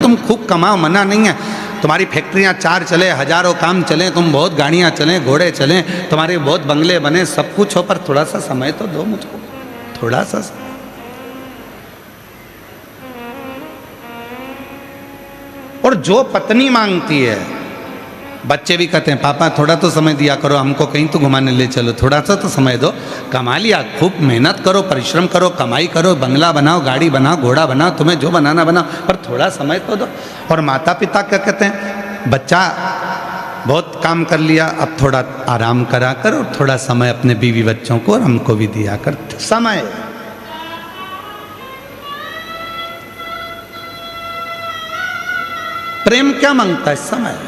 तुम खूब कमाओ, मना नहीं है, तुम्हारी फैक्ट्रियाँ 4 चले, हजारों काम चले, तुम बहुत गाड़ियाँ चलें, घोड़े चलें, तुम्हारे बहुत बंगले बने, सब कुछ हो, पर थोड़ा सा समय तो दो मुझको, थोड़ा सा। और जो पत्नी मांगती है, बच्चे भी कहते हैं पापा थोड़ा तो समय दिया करो, हमको कहीं तो घुमाने ले चलो, थोड़ा सा तो समय दो। कमा लिया, खूब मेहनत करो, परिश्रम करो, कमाई करो, बंगला बनाओ, गाड़ी बनाओ, घोड़ा बनाओ, तुम्हें जो बनाना बनाओ, पर थोड़ा समय तो दो। और माता पिता क्या कहते हैं, बच्चा बहुत काम कर लिया, अब थोड़ा आराम करा कर और थोड़ा समय अपने बीवी बच्चों को और हमको भी दिया कर। समय, प्रेम क्या मांगता है, समय।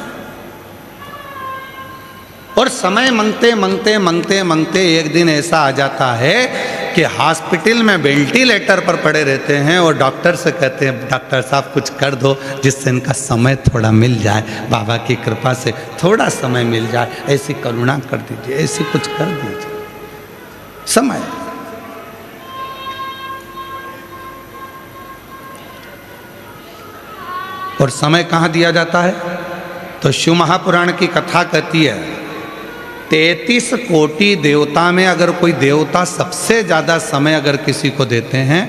और समय मांगते मांगते मांगते मांगते एक दिन ऐसा आ जाता है कि हॉस्पिटल में वेंटिलेटर पर पड़े रहते हैं और डॉक्टर से कहते हैं डॉक्टर साहब कुछ कर दो जिससे इनका समय थोड़ा मिल जाए, बाबा की कृपा से थोड़ा समय मिल जाए, ऐसी करुणा कर दीजिए, ऐसी कुछ कर दीजिए। समय, और समय कहाँ दिया जाता है, तो शिव महापुराण की कथा कहती है 33 कोटि देवता में अगर कोई देवता सबसे ज़्यादा समय अगर किसी को देते हैं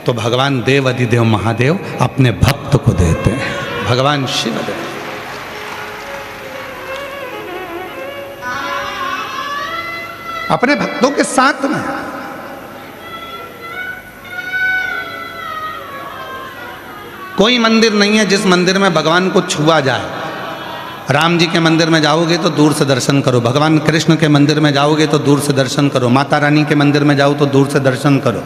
तो भगवान देव अधिदेव महादेव अपने भक्त को देते हैं, भगवान शिव देव। अपने भक्तों के साथ में। कोई मंदिर नहीं है जिस मंदिर में भगवान को छुआ जाए। राम जी के मंदिर में जाओगे तो दूर से दर्शन करो, भगवान कृष्ण के मंदिर में जाओगे तो दूर से दर्शन करो, माता रानी के मंदिर में जाओ तो दूर से दर्शन करो,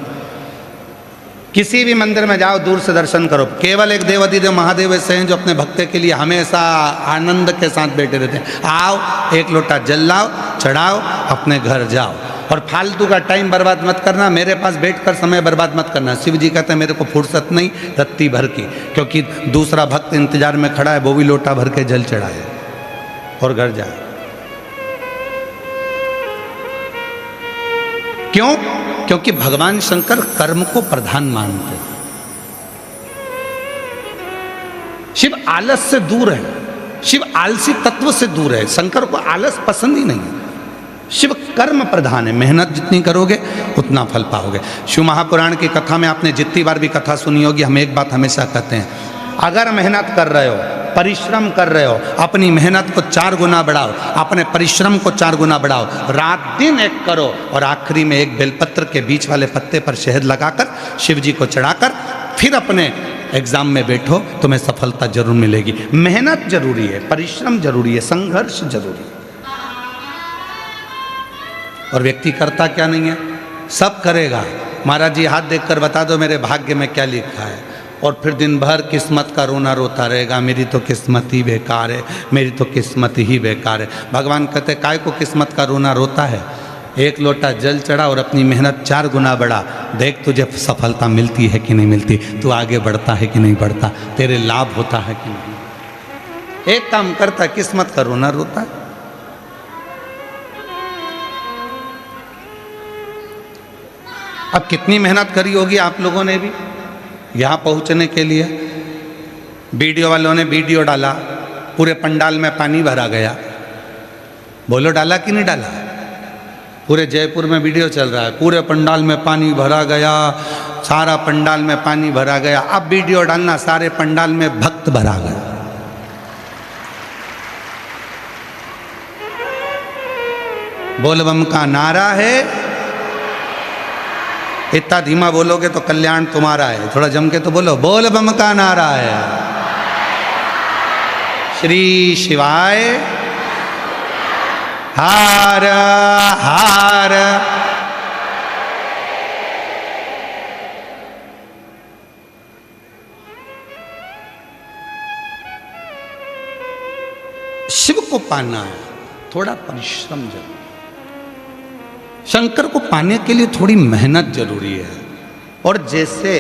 किसी भी मंदिर में जाओ दूर से दर्शन करो। केवल एक देव अधिदेव महादेव ऐसे हैं जो अपने भक्त के लिए हमेशा आनंद के साथ बैठे रहते हैं। आओ, एक लोटा जल लाओ, चढ़ाओ, अपने घर जाओ, और फालतू का टाइम बर्बाद मत करना, मेरे पास बैठकर समय बर्बाद मत करना। शिव जी कहते हैं मेरे को फुर्सत नहीं रत्ती भर की, क्योंकि दूसरा भक्त इंतजार में खड़ा है, वो भी लोटा भर के जल चढ़ाए और घर जाए। क्यों? क्योंकि भगवान शंकर कर्म को प्रधान मानते हैं। शिव आलस से दूर है, शिव आलसी तत्व से दूर है, शंकर को आलस पसंद ही नहीं है। शिव कर्म प्रधान है, मेहनत जितनी करोगे उतना फल पाओगे। शिव महापुराण की कथा में आपने जितनी बार भी कथा सुनी होगी, हम एक बात हमेशा कहते हैं, अगर मेहनत कर रहे हो, परिश्रम कर रहे हो, अपनी मेहनत को 4 गुना बढ़ाओ, अपने परिश्रम को 4 गुना बढ़ाओ, रात दिन एक करो, और आखिरी में एक बेलपत्र के बीच वाले पत्ते पर शहद लगाकर शिव जी को चढ़ाकर फिर अपने एग्जाम में बैठो, तुम्हें सफलता जरूर मिलेगी। मेहनत जरूरी है, परिश्रम जरूरी है, संघर्ष जरूरी है। और व्यक्ति करता क्या नहीं है, सब करेगा। महाराज जी हाथ देखकर बता दो मेरे भाग्य में क्या लिखा है, और फिर दिन भर किस्मत का रोना रोता रहेगा, मेरी तो किस्मत ही बेकार है, मेरी तो किस्मत ही बेकार है। भगवान कहते काय को किस्मत का रोना रोता है, एक लोटा जल चढ़ा और अपनी मेहनत 4 गुना बढ़ा, देख तुझे सफलता मिलती है कि नहीं मिलती, तू आगे बढ़ता है कि नहीं बढ़ता, तेरे लाभ होता है कि नहीं। एक काम करता, किस्मत का रोना रोता है। अब कितनी मेहनत करी होगी आप लोगों ने भी यहाँ पहुँचने के लिए। वीडियो वालों ने वीडियो डाला, पूरे पंडाल में पानी भरा गया, बोलो डाला कि नहीं डाला? पूरे जयपुर में वीडियो चल रहा है, पूरे पंडाल में पानी भरा गया, सारा पंडाल में पानी भरा गया। अब वीडियो डालना, सारे पंडाल में भक्त भरा गया। बोल बम का नारा है, इतना धीमा बोलोगे तो कल्याण तुम्हारा है, थोड़ा जम के तो बोलो, बोल बम का नारा है। श्री शिवाय हार हार। शिव को पाना है, थोड़ा परिश्रम जरूरी। शंकर को पाने के लिए थोड़ी मेहनत जरूरी है। और जैसे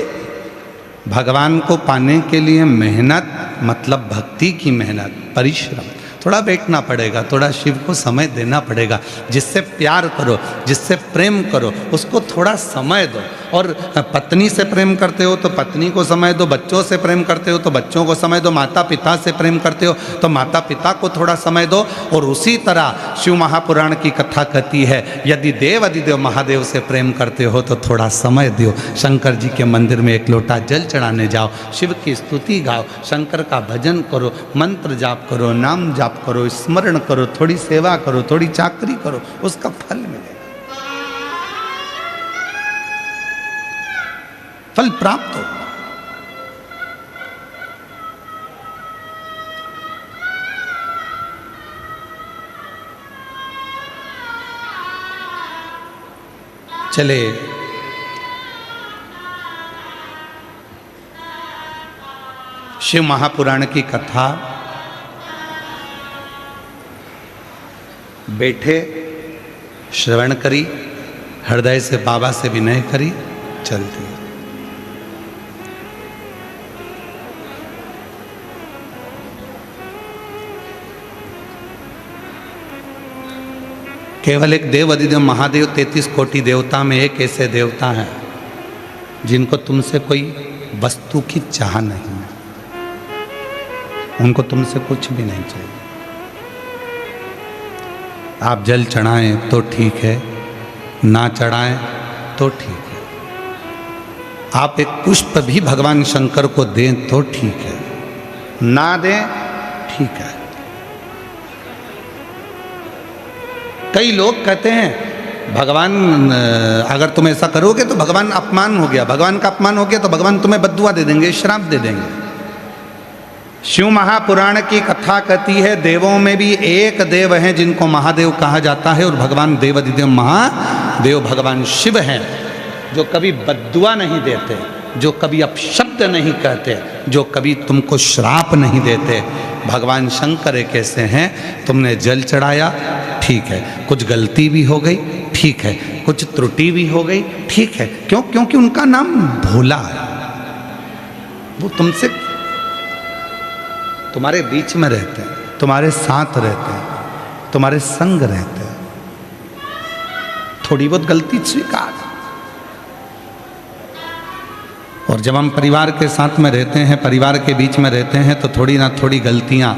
भगवान को पाने के लिए मेहनत मतलब भक्ति की मेहनत, परिश्रम, थोड़ा बैठना पड़ेगा, थोड़ा शिव को समय देना पड़ेगा। जिससे प्यार करो, जिससे प्रेम करो, उसको थोड़ा समय दो। और पत्नी से प्रेम करते हो तो पत्नी को समय दो, बच्चों से प्रेम करते हो तो बच्चों को समय दो, माता पिता से प्रेम करते हो तो माता पिता को थोड़ा समय दो। और उसी तरह शिव महापुराण की कथा कहती है यदि देव अधिदेव महादेव से प्रेम करते हो तो थोड़ा समय दो, शंकर जी के मंदिर में एक लोटा जल चढ़ाने जाओ, शिव की स्तुति गाओ, शंकर का भजन करो, मंत्र जाप करो, नाम जाप करो, स्मरण करो, थोड़ी सेवा करो, थोड़ी चाकरी करो, उसका फल मिलेगा, फल प्राप्त हो। चले शिव महापुराण की कथा बैठे श्रवण करी, हृदय से बाबा से विनय करी, चलती। केवल एक देव अधिदेव महादेव 33 कोटि देवता में एक ऐसे देवता हैं जिनको तुमसे कोई वस्तु की चाह नहीं है, उनको तुमसे कुछ भी नहीं चाहिए। आप जल चढ़ाएं तो ठीक है, ना चढ़ाएं तो ठीक है, आप एक पुष्प भी भगवान शंकर को दें तो ठीक है, ना दें ठीक है। कई लोग कहते हैं भगवान अगर तुम ऐसा करोगे तो भगवान अपमान हो गया, भगवान का अपमान हो गया तो भगवान तुम्हें बद्दुआ दे देंगे, श्राप दे देंगे। शिव महापुराण की कथा कहती है देवों में भी एक देव हैं जिनको महादेव कहा जाता है, और भगवान देवाधिदेव महादेव भगवान शिव हैं जो कभी बद्दुआ नहीं देते, जो कभी अपशब्द नहीं कहते, जो कभी तुमको श्राप नहीं देते। भगवान शंकर एक ऐसे हैं, तुमने जल चढ़ाया ठीक है, कुछ गलती भी हो गई ठीक है, कुछ त्रुटि भी हो गई ठीक है, क्यों? क्योंकि उनका नाम भोला है, वो तुमसे तुम्हारे बीच में रहते हैं, तुम्हारे साथ रहते हैं, तुम्हारे संग रहते हैं। थोड़ी बहुत गलती स्वीकार। और जब हम परिवार के साथ में रहते हैं, परिवार के बीच में रहते हैं, तो थोड़ी ना थोड़ी गलतियां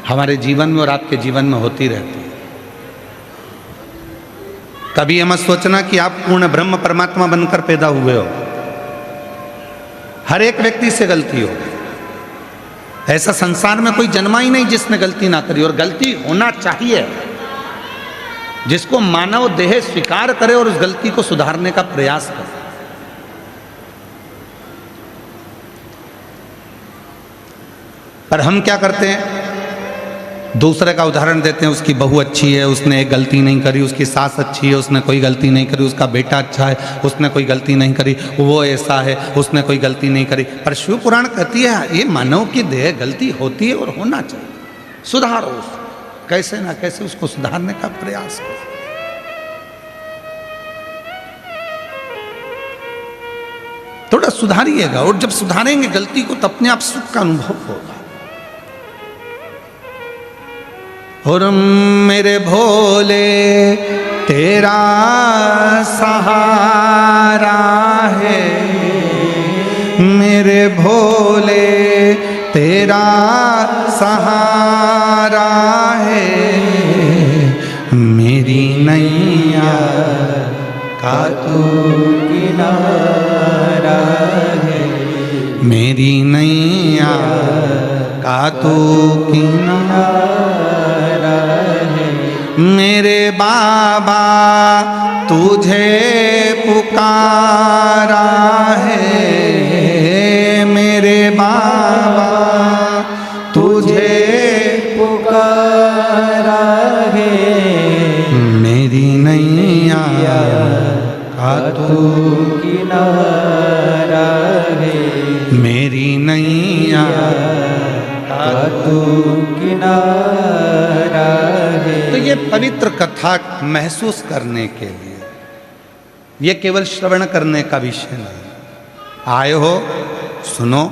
हमारे जीवन में और आपके जीवन में होती रहती है। कभी ये मत सोचना कि आप पूर्ण ब्रह्म परमात्मा बनकर पैदा हुए हो, हर एक व्यक्ति से गलती हो। ऐसा संसार में कोई जन्मा ही नहीं जिसने गलती ना करी, और गलती होना चाहिए। जिसको मानव देह स्वीकार करे और उस गलती को सुधारने का प्रयास करे। पर हम क्या करते हैं, दूसरे का उदाहरण देते हैं, उसकी बहू अच्छी है, उसने एक गलती नहीं करी, उसकी सास अच्छी है, उसने कोई गलती नहीं करी, उसका बेटा अच्छा है, उसने कोई गलती नहीं करी, वो ऐसा है, उसने कोई गलती नहीं करी। पर शिव पुराण कहती है ये मानव की देह गलती होती है और होना चाहिए, सुधारो उसको, कैसे ना कैसे उसको सुधारने का प्रयास करो। थोड़ा सुधारिएगा, और जब सुधारेंगे गलती को तो अपने आप सुख का अनुभव होगा। और मेरे भोले तेरा सहारा है, मेरे भोले तेरा सहारा है, मेरी नैया का तू किनारा है, मेरी नैया का तू किनारा है। मेरे बाबा तुझे पुकारा है, मेरे बाबा तुझे पुकारा है, मेरी नैया का तू किनारा है, मेरी नैया का तू किनारा है। तो ये पवित्र कथा महसूस करने के लिए, ये केवल श्रवण करने का विषय नहीं। आए हो, सुनो,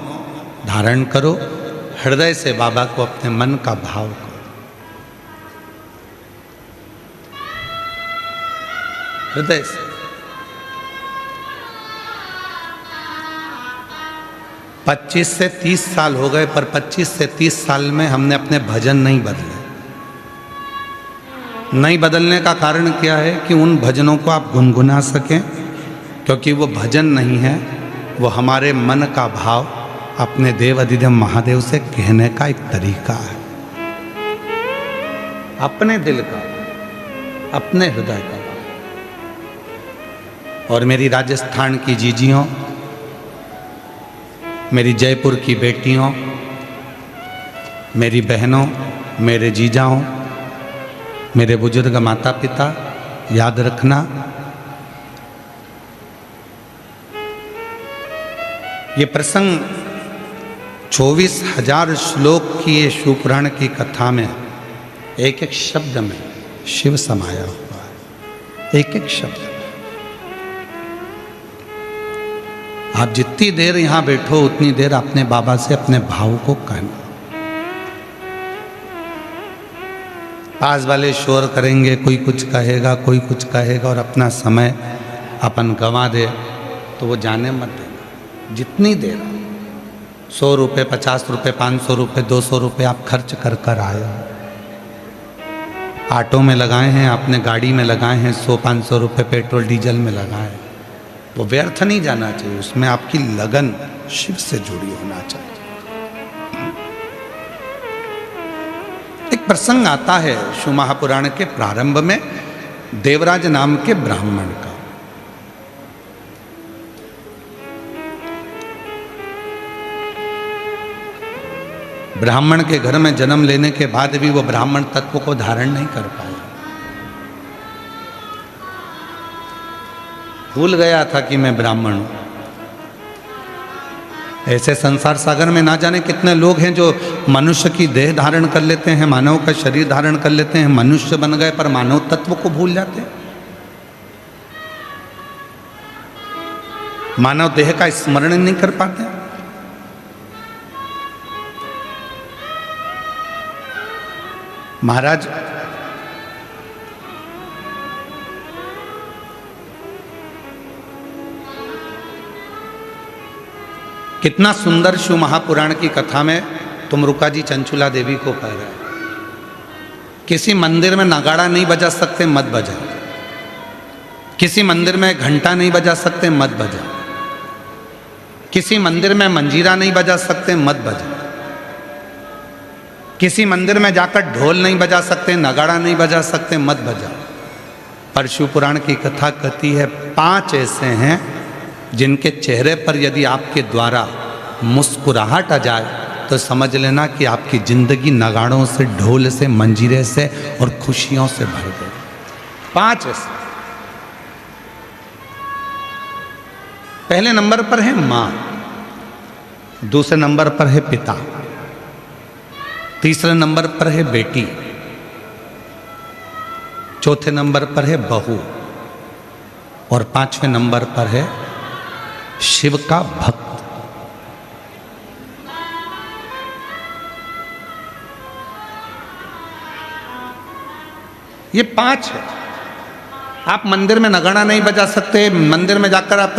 धारण करो, हृदय से बाबा को अपने मन का भाव करो। हृदय से। पच्चीस से 30 साल हो गए, पर 25 से 30 साल में हमने अपने भजन नहीं बदले। नहीं बदलने का कारण क्या है कि उन भजनों को आप गुनगुना सकें, क्योंकि वो भजन नहीं है, वो हमारे मन का भाव अपने देव अधिदेव महादेव से कहने का एक तरीका है, अपने दिल का, अपने हृदय का। और मेरी राजस्थान की जीजियों, मेरी जयपुर की बेटियों, मेरी बहनों, मेरे जीजाओं, मेरे बुजुर्ग माता पिता, याद रखना ये प्रसंग 24,000 श्लोक की ये शिवपुराण की कथा में एक एक शब्द में शिव समाया हुआ है, एक एक शब्द में। आप जितनी देर यहां बैठो उतनी देर अपने बाबा से अपने भाव को कहना। पास वाले शोर करेंगे, कोई कुछ कहेगा, कोई कुछ कहेगा, और अपना समय अपन गंवा दे तो वो जाने मत देना। जितनी देर 100 रुपये, 50 रुपये, 500 रुपये, 200 रुपये आप खर्च कर कर आए हो, ऑटो में लगाए हैं, आपने गाड़ी में लगाए हैं, 100-500 रुपये पेट्रोल डीजल में लगाए हैं, वो व्यर्थ नहीं जाना चाहिए। उसमें आपकी लगन शिव से जुड़ी होना चाहिए। एक प्रसंग आता है शिव महापुराण के प्रारंभ में देवराज नाम के ब्राह्मण का। ब्राह्मण के घर में जन्म लेने के बाद भी वो ब्राह्मण तत्व को धारण नहीं कर पाया। भूल गया था कि मैं ब्राह्मण हूं। ऐसे संसार सागर में ना जाने कितने लोग हैं जो मनुष्य की देह धारण कर लेते हैं, मानव का शरीर धारण कर लेते हैं, मनुष्य बन गए, पर मानव तत्व को भूल जाते हैं। मानव देह का स्मरण नहीं कर पाते। महाराज कितना सुंदर शिव महापुराण की कथा में तुमरुका जी चंचुला देवी को कह रहे हैं, किसी मंदिर में नगाड़ा नहीं बजा सकते, मत बजा। किसी मंदिर में घंटा नहीं बजा सकते, मत बजा। किसी मंदिर में मंजीरा नहीं बजा सकते, मत बजा। किसी मंदिर में जाकर ढोल नहीं बजा सकते, नगाड़ा नहीं बजा सकते, मत बजा। पर शिव पुराण की कथा कहती है 5 ऐसे हैं जिनके चेहरे पर यदि आपके द्वारा मुस्कुराहट आ जाए तो समझ लेना कि आपकी जिंदगी नगाड़ों से, ढोल से, मंजीरे से और खुशियों से भर गई। 5 ऐसे। पहले नंबर पर है मां, दूसरे नंबर पर है पिता, तीसरे नंबर पर है बेटी, चौथे नंबर पर है बहू, और 5वें नंबर पर है शिव का भक्त। ये 5 है। आप मंदिर में नगाड़ा नहीं बजा सकते, मंदिर में जाकर आप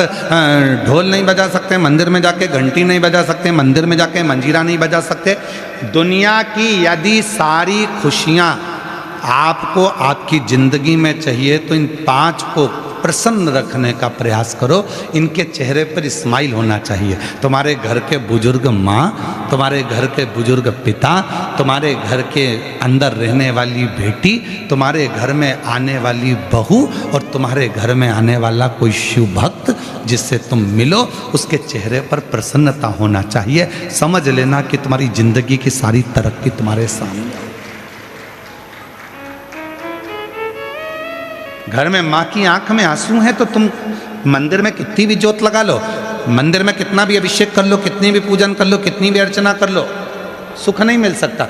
ढोल नहीं बजा सकते, मंदिर में जाके घंटी नहीं बजा सकते, मंदिर में जाके मंजीरा नहीं बजा सकते। दुनिया की यदि सारी खुशियां आपको आपकी जिंदगी में चाहिए तो इन 5 को प्रसन्न रखने का प्रयास करो। इनके चेहरे पर स्माइल होना चाहिए। तुम्हारे घर के बुजुर्ग माँ, तुम्हारे घर के बुजुर्ग पिता, तुम्हारे घर के अंदर रहने वाली बेटी, तुम्हारे घर में आने वाली बहू और तुम्हारे घर में आने वाला कोई शिव भक्त जिससे तुम मिलो, उसके चेहरे पर प्रसन्नता होना चाहिए। समझ लेना कि तुम्हारी जिंदगी की सारी तरक्की तुम्हारे सामने। घर में माँ की आंख में आंसू हैं तो तुम मंदिर में कितनी भी जोत लगा लो, मंदिर में कितना भी अभिषेक कर लो, कितनी भी पूजन कर लो, कितनी भी अर्चना कर लो, सुख नहीं मिल सकता।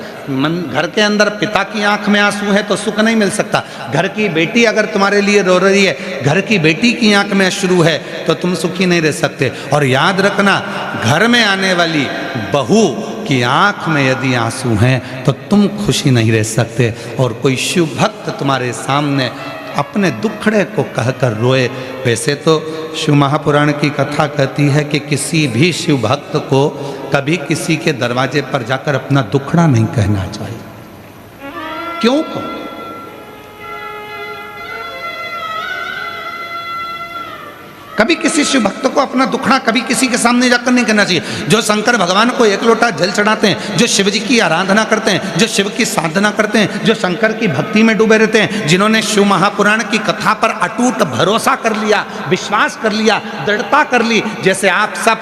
घर के अंदर पिता की आंख में आंसू है तो सुख नहीं मिल सकता। घर की बेटी अगर तुम्हारे लिए रो रही है, घर की बेटी की आंख में अश्रु है तो तुम सुखी नहीं रह सकते। और याद रखना, घर में आने वाली बहू की आंख में यदि आंसू हैं तो तुम खुशी नहीं रह सकते। और कोई शिव भक्त तुम्हारे सामने अपने दुखड़े को कहकर रोए। वैसे तो शिव महापुराण की कथा कहती है कि किसी भी शिव भक्त को कभी किसी के दरवाजे पर जाकर अपना दुखड़ा नहीं कहना चाहिए। क्यों को? कभी किसी शिव भक्त को अपना दुखड़ा कभी किसी के सामने जाकर नहीं कहना चाहिए। जो शंकर भगवान को एक लोटा जल चढ़ाते हैं, जो शिव जी की आराधना करते हैं, जो शिव की साधना करते हैं, जो शंकर की भक्ति में डूबे रहते हैं, जिन्होंने शिव महापुराण की कथा पर अटूट भरोसा कर लिया, विश्वास कर लिया, दृढ़ता कर ली, जैसे आप सब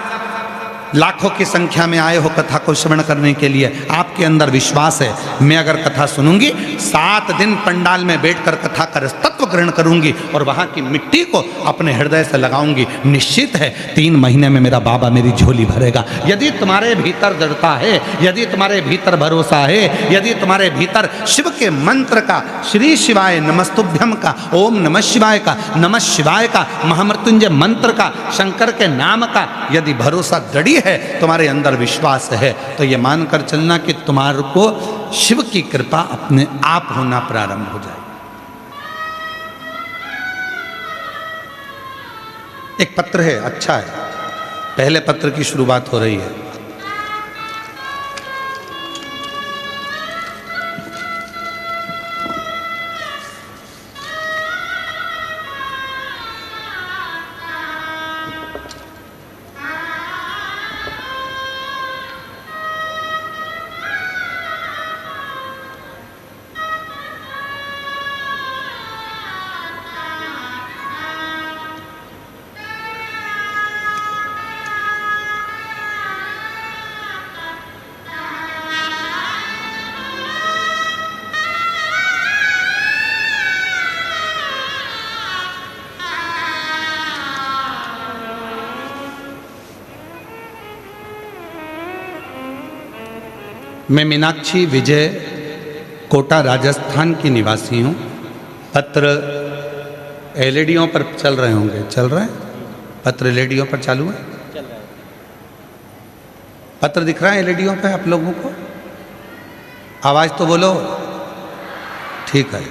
लाखों की संख्या में आए हो कथा को श्रवण करने के लिए, आपके अंदर विश्वास है मैं अगर कथा सुनूंगी 7 दिन पंडाल में बैठकर कथा का तत्व ग्रहण करूंगी और वहां की मिट्टी को अपने हृदय से लगाऊंगी, निश्चित है 3 महीने में मेरा बाबा मेरी झोली भरेगा। यदि तुम्हारे भीतर दृढ़ता है, यदि तुम्हारे भीतर भरोसा है, यदि तुम्हारे भीतर शिव के मंत्र का, श्री शिवाय नमस्तुभ्यम का, ओम नमः शिवाय का, नमः शिवाय का, महामृत्युंजय मंत्र का, शंकर के नाम का यदि भरोसा दृढ़ है, तुम्हारे अंदर विश्वास है, तो ये मानकर चलना कि तुम्हारे को शिव की कृपा अपने आप होना प्रारंभ हो जाए। एक पत्र है, अच्छा है, पहले पत्र की शुरुआत हो रही है। मैं मीनाक्षी विजय कोटा राजस्थान की निवासी हूँ। पत्र एलईडीओं पर चल रहे होंगे, चल रहे हैं? पत्र एलईडीओं पर चालू है? पत्र दिख रहा है एलईडीओं पे आप लोगों को? आवाज़ तो बोलो। ठीक है।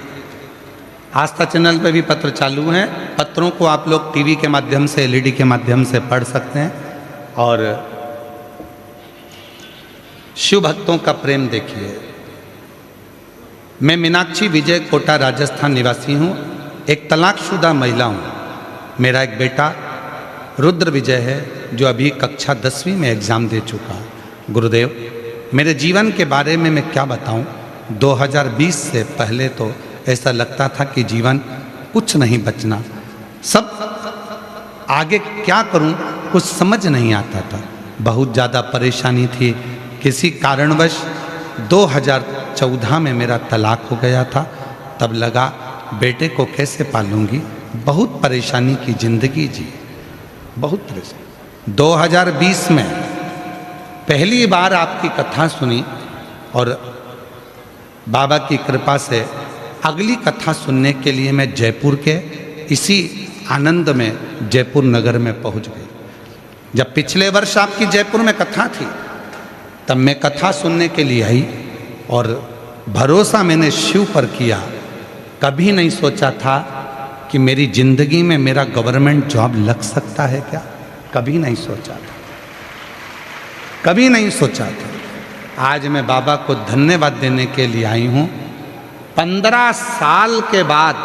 आस्था चैनल पे भी पत्र चालू हैं। पत्रों को आप लोग टीवी के माध्यम से, एलईडी के माध्यम से पढ़ सकते हैं और शिव भक्तों का प्रेम देखिए। मैं मीनाक्षी विजय कोटा राजस्थान निवासी हूँ, एक तलाकशुदा महिला हूँ। मेरा एक बेटा रुद्र विजय है जो अभी कक्षा 10वीं में एग्ज़ाम दे चुका है। गुरुदेव, मेरे जीवन के बारे में मैं क्या बताऊँ? 2020 से पहले तो ऐसा लगता था कि जीवन कुछ नहीं बचना, सब आगे क्या करूं कुछ समझ नहीं आता था। बहुत ज़्यादा परेशानी थी। किसी कारणवश 2014 में मेरा तलाक हो गया था। तब लगा बेटे को कैसे पालूंगी, बहुत परेशानी की ज़िंदगी जी, बहुत परेशानी। 2020 में पहली बार आपकी कथा सुनी और बाबा की कृपा से अगली कथा सुनने के लिए मैं जयपुर के इसी आनंद में जयपुर नगर में पहुंच गई। जब पिछले वर्ष आपकी जयपुर में कथा थी तब मैं कथा सुनने के लिए आई और भरोसा मैंने शिव पर किया। कभी नहीं सोचा था कि मेरी ज़िंदगी में मेरा गवर्नमेंट जॉब लग सकता है क्या, कभी नहीं सोचा था, कभी नहीं सोचा था। आज मैं बाबा को धन्यवाद देने के लिए आई हूँ। 15 साल के बाद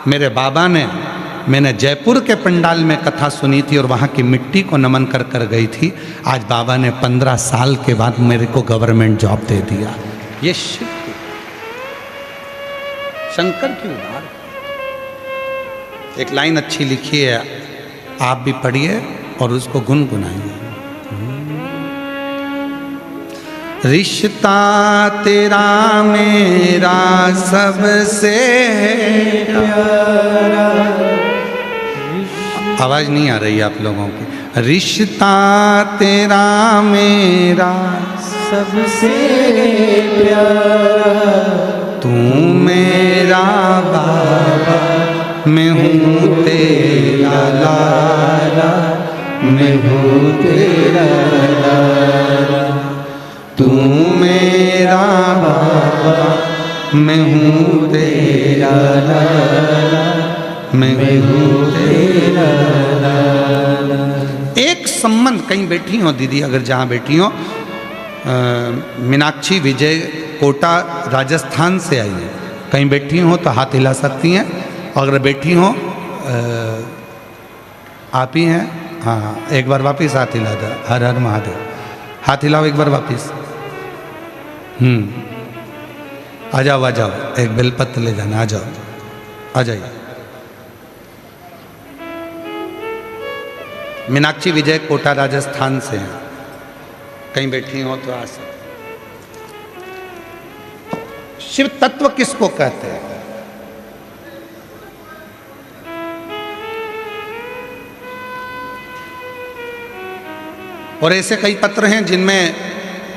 मेरे बाबा ने, मैंने जयपुर के पंडाल में कथा सुनी थी और वहाँ की मिट्टी को नमन कर कर गई थी। आज बाबा ने 15 साल के बाद मेरे को गवर्नमेंट जॉब दे दिया। ये शिव की, शंकर की उदार। एक लाइन अच्छी लिखी है, आप भी पढ़िए और उसको गुनगुनाइए। रिश्ता तेरा मेरा सबसे प्यारा। आवाज नहीं आ रही आप लोगों की। रिश्ता तेरा मेरा सबसे प्यारा, तू मेरा बाबा, मैं हूँ तेरा लाला, मैं हूँ तेरा लाला। तू मेरा बाबा, मैं हूँ तेरा लाला, मैं हूँ तेरा लाला। एक संबंध, कहीं बैठी हो दीदी, अगर जहाँ बैठी हो, मीनाक्षी विजय कोटा राजस्थान से आई है, कहीं बैठी हो तो हाथ हिला सकती हैं। अगर बैठी हो आप ही हैं, हाँ एक बार वापिस हाथ हिला दो। हर हर महादेव, हाथ हिलाओ एक बार वापिस। आ जाओ आ जाओ, एक बेलपत्र ले जाना, आ जाओ आ जाइए। मीनाक्षी विजय कोटा राजस्थान से हैं, कहीं बैठी हो तो आ सकते। शिव तत्व किसको कहते हैं? और ऐसे कई पत्र हैं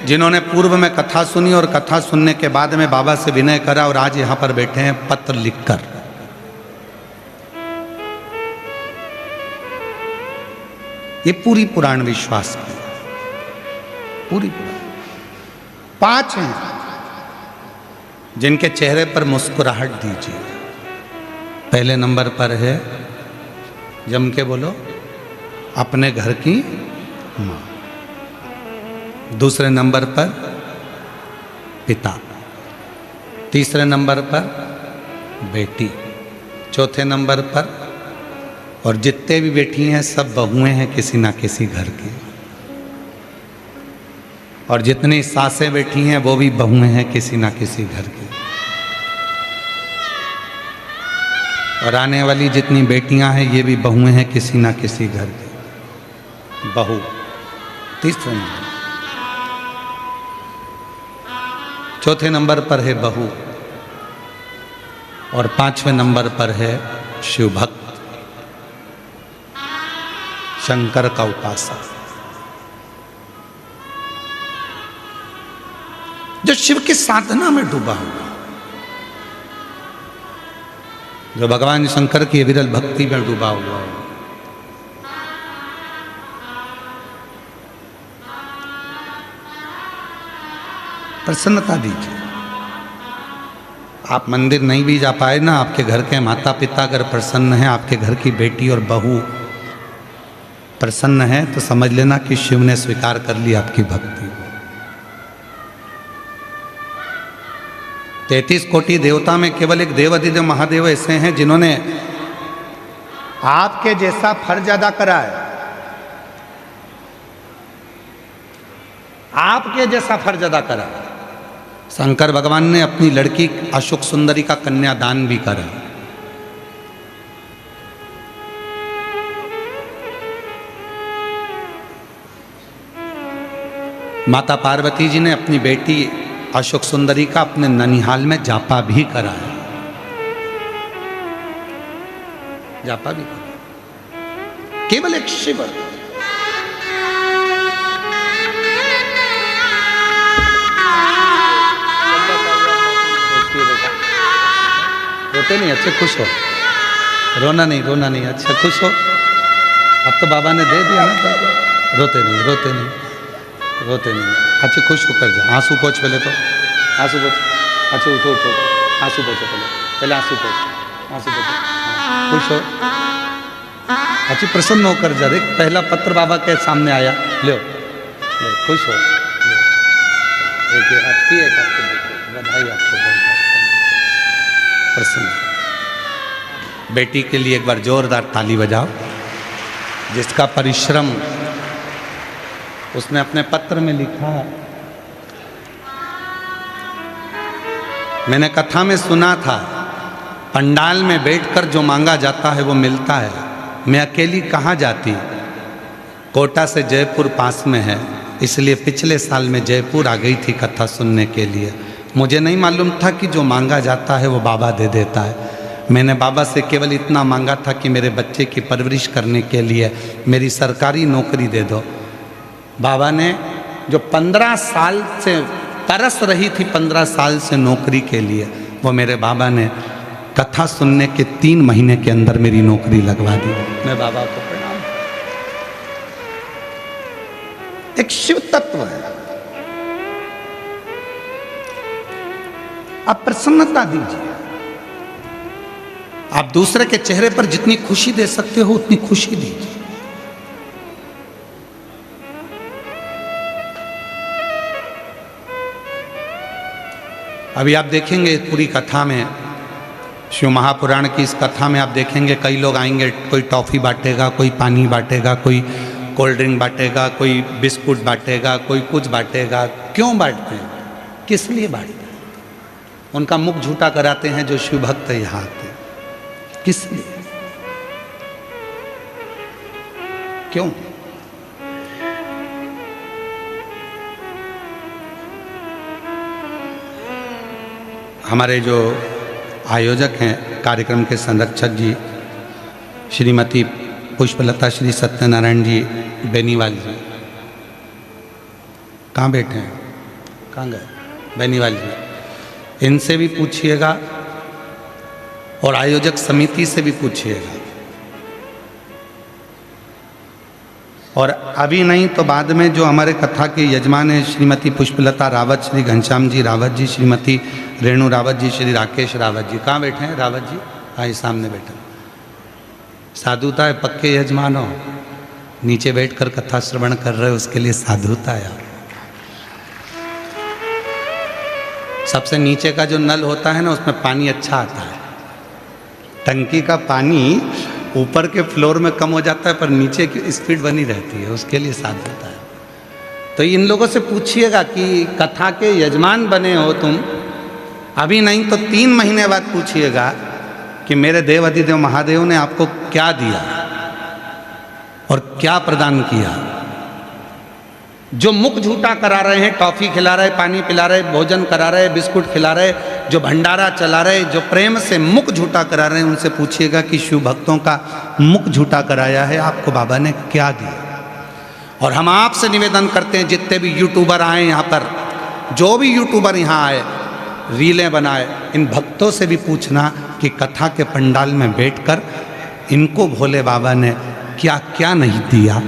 जिन्होंने पूर्व में कथा सुनी और कथा सुनने के बाद में बाबा से विनय करा और आज यहां पर बैठे हैं पत्र लिखकर। ये पूरी पुराण विश्वास की, पूरी पुराण। 5 हैं जिनके चेहरे पर मुस्कुराहट दीजिए। पहले नंबर पर है, जम के बोलो, अपने घर की मां। दूसरे नंबर पर पिता, तीसरे नंबर पर बेटी, चौथे नंबर पर, और जितने भी बेटी हैं सब बहुएं हैं किसी ना किसी घर की, और जितनी सासें बैठी हैं वो भी बहुएं हैं किसी ना किसी घर की, और आने वाली जितनी बेटियां हैं ये भी बहुएं हैं किसी ना किसी घर की। बहू तीसरे नंबर, चौथे नंबर पर है बहू, और 5वें नंबर पर है शिव भक्त, शंकर का उपासक, जो शिव की साधना में डूबा हुआ, जो भगवान शंकर की विरल भक्ति में डूबा हुआ है। प्रसन्नता दीजिए। आप मंदिर नहीं भी जा पाए ना, आपके घर के माता पिता अगर प्रसन्न हैं, आपके घर की बेटी और बहू प्रसन्न है, तो समझ लेना कि शिव ने स्वीकार कर ली आपकी भक्ति को। 33 कोटि देवता में केवल एक देवाधिदेव महादेव ऐसे हैं जिन्होंने आपके जैसा फर्ज अदा करा है, आपके जैसा फर्ज अदा करा। शंकर भगवान ने अपनी लड़की अशोक सुंदरी का कन्यादान भी करा। माता पार्वती जी ने अपनी बेटी अशोक सुंदरी का अपने ननिहाल में जापा भी कराया, जापा भी कराया। केवल एक शिव। रोते नहीं, अच्छे खुश हो, रोना नहीं, रोना नहीं, अच्छा खुश हो। अब तो बाबा ने दे दिया ना, रोते नहीं, रोते नहीं, रोते नहीं, अच्छे खुश होकर जा। आंसू पोंछ पहले, तो आंसू पोंछ, अच्छा उठो उठो, आंसू पोंछो पहले आंसू पोंछ, आंसू पोंछो, खुश हो, अच्छी प्रसन्न होकर जा। देख पहला पत्र बाबा के सामने आया, लो लो, खुश हो, एक आपकी, एक आपको बधाई, आपको प्रसन्न। बेटी के लिए एक बार जोरदार ताली बजाओ, जिसका परिश्रम उसने अपने पत्र में लिखा। मैंने कथा में सुना था, पंडाल में बैठकर जो मांगा जाता है वो मिलता है। मैं अकेली कहाँ जाती, कोटा से जयपुर पास में है, इसलिए पिछले साल में जयपुर आ गई थी कथा सुनने के लिए। मुझे नहीं मालूम था कि जो मांगा जाता है वो बाबा दे देता है। मैंने बाबा से केवल इतना मांगा था कि मेरे बच्चे की परवरिश करने के लिए मेरी सरकारी नौकरी दे दो। बाबा ने जो 15 साल से तरस रही थी, 15 साल से नौकरी के लिए, वो मेरे बाबा ने कथा सुनने के 3 महीने के अंदर मेरी नौकरी लगवा दी। मैं बाबा को प्रणाम। एक शिव तत्व है। आप प्रसन्नता दीजिए। आप दूसरे के चेहरे पर जितनी खुशी दे सकते हो उतनी खुशी दीजिए। अभी आप देखेंगे पूरी कथा में, शिव महापुराण की इस कथा में आप देखेंगे कई लोग आएंगे, कोई टॉफ़ी बांटेगा, कोई पानी बांटेगा, कोई कोल्ड ड्रिंक बांटेगा, कोई बिस्कुट बांटेगा, कोई कुछ बांटेगा। क्यों बांटते हैं? किस लिए बांटते हैं? उनका मुख झूठा कराते हैं जो शिव भक्त यहाँ आते हैं। किस लिए? क्यों? हमारे जो आयोजक हैं, कार्यक्रम के संरक्षक जी श्रीमती पुष्पलता श्री सत्यनारायण जी बेनीवाल जी, कहाँ बैठे हैं? कहाँ गए? बेनीवाल जी, इनसे भी पूछिएगा और आयोजक समिति से भी पूछिएगा। और अभी नहीं तो बाद में जो हमारे कथा के यजमान हैं श्रीमती पुष्पलता रावत, श्री घनश्याम जी रावत जी, श्रीमती रेणु रावत जी, श्री राकेश रावत जी, कहाँ बैठे हैं रावत जी? हाँ, सामने बैठे। साधुता है, पक्के यजमान हो, नीचे बैठकर कथा श्रवण कर रहे हो, उसके लिए साधुता है। सबसे नीचे का जो नल होता है ना, उसमें पानी अच्छा आता है। टंकी का पानी ऊपर के फ्लोर में कम हो जाता है पर नीचे की स्पीड बनी रहती है, उसके लिए साधुता है। तो इन लोगों से पूछिएगा कि कथा के यजमान बने हो तुम, अभी नहीं तो 3 महीने बाद पूछिएगा कि मेरे देव अधिदेव महादेव ने आपको क्या दिया और क्या प्रदान किया। जो मुख झूठा करा रहे हैं, टॉफ़ी खिला रहे, पानी पिला रहे, भोजन करा रहे, बिस्कुट खिला रहे, जो भंडारा चला रहे, जो प्रेम से मुख झूठा करा रहे हैं, उनसे पूछिएगा कि शिव भक्तों का मुख झूठा कराया है आपको बाबा ने क्या दिया। और हम आपसे निवेदन करते हैं, जितने भी यूट्यूबर आए यहाँ पर, जो भी यूट्यूबर यहाँ आए, रीलें बनाए, इन भक्तों से भी पूछना कि कथा के पंडाल में बैठकर इनको भोले बाबा ने क्या क्या नहीं दिया।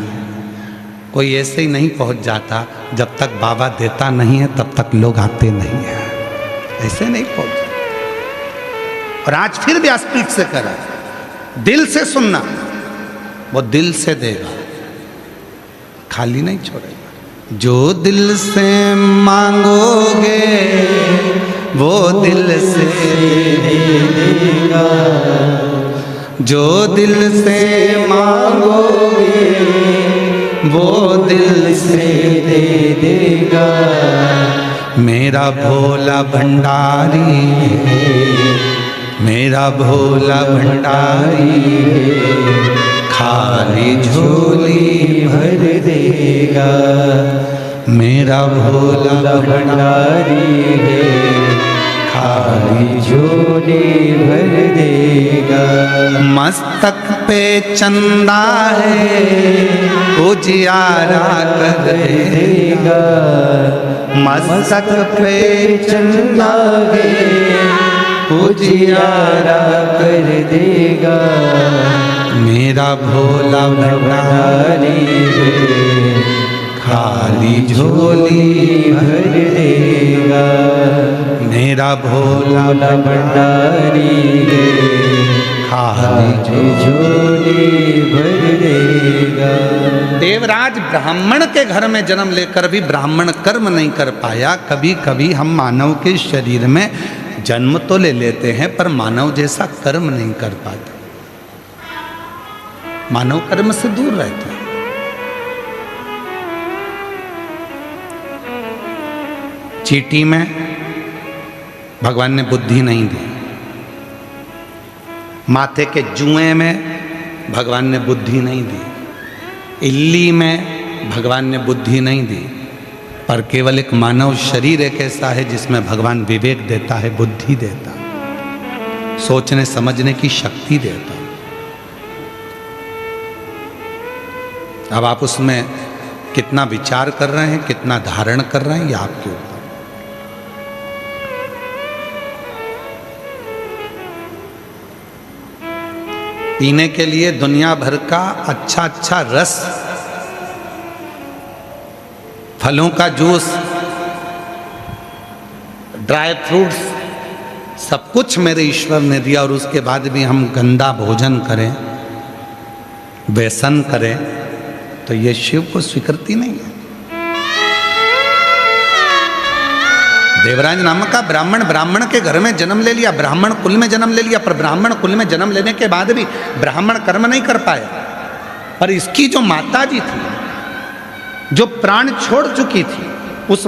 कोई ऐसे ही नहीं पहुंच जाता, जब तक बाबा देता नहीं है तब तक लोग आते नहीं हैं, ऐसे नहीं पहुंच। और आज फिर व्यासपीठ से करा, दिल से सुनना, वो दिल से देगा, खाली नहीं छोड़ेगा। जो दिल से मांगोगे वो दिल से देगा, जो दिल से मांगोगे वो दिल से दे देगा। मेरा भोला भंडारी है, मेरा भोला भंडारी है, खाली झोली भर देगा। मेरा भोला भंडारी है, खाली झोली भर देगा। मस्तक पे चंदा है, उजियारा कर देगा। मस्तक पे चंदा है, उजियारा कर देगा। मेरा भोला भंडारी है, खाली झोली भर देगा। मेरा भोला भंडारी है, खाली झोली भर देगा। देवराज ब्राह्मण के घर में जन्म लेकर भी ब्राह्मण कर्म नहीं कर पाया। कभी कभी हम मानव के शरीर में जन्म तो ले लेते हैं पर मानव जैसा कर्म नहीं कर पाते, मानव कर्म से दूर रहते हैं। चींटी में भगवान ने बुद्धि नहीं दी, माथे के जुएं में भगवान ने बुद्धि नहीं दी, इल्ली में भगवान ने बुद्धि नहीं दी, पर केवल एक मानव शरीर एक ऐसा है जिसमें भगवान विवेक देता है, बुद्धि देता है, सोचने समझने की शक्ति देता है। अब आप उसमें कितना विचार कर रहे हैं, कितना धारण कर रहे हैं, ये आपके ऊपर। पीने के लिए दुनिया भर का अच्छा अच्छा रस, फलों का जूस, ड्राई फ्रूट्स, सब कुछ मेरे ईश्वर ने दिया और उसके बाद भी हम गंदा भोजन करें, व्यसन करें, तो ये शिव को स्वीकृति नहीं है। देवराज नामक का ब्राह्मण के घर में जन्म ले लिया, ब्राह्मण कुल में जन्म ले लिया, पर ब्राह्मण कुल में जन्म लेने के बाद भी ब्राह्मण कर्म नहीं कर पाया। पर इसकी जो माता जी थी, जो प्राण छोड़ चुकी थी, उस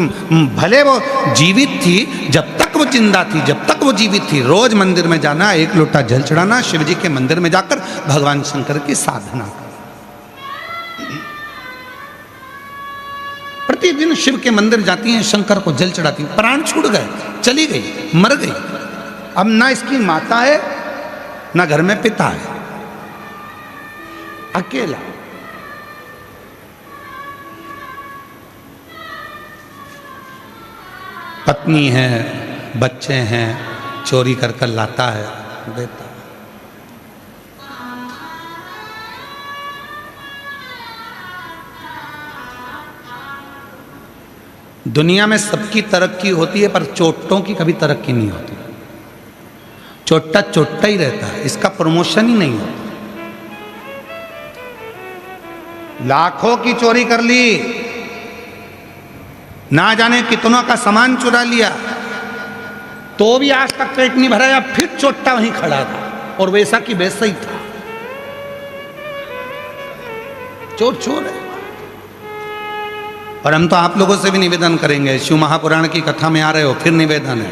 भले वो जीवित थी, जब तक वो जिंदा थी, जब तक वो जीवित थी, रोज मंदिर में जाना, एक लोटा जल चढ़ाना, शिव जी के मंदिर में जाकर भगवान शंकर की साधना करना। प्रतिदिन शिव के मंदिर जाती हैं, शंकर को जल चढ़ाती हैं। प्राण छूट गए, चली गई, मर गई। अब ना इसकी माता है, ना घर में पिता है, अकेला। पत्नी है, बच्चे हैं, चोरी कर कर लाता है, देता है। दुनिया में सबकी तरक्की होती है, पर चोटों की कभी तरक्की नहीं होती। चोट्टा चोट्टा ही रहता है, इसका प्रमोशन ही नहीं होता। लाखों की चोरी कर ली, ना जाने कितनों का सामान चुरा लिया, तो भी आज तक पेट नहीं भराया, फिर चोट्टा वहीं खड़ा था और वैसा की वैसा ही था। चोर चोर है। और हम तो आप लोगों से भी निवेदन करेंगे, शिव महापुराण की कथा में आ रहे हो, फिर निवेदन है,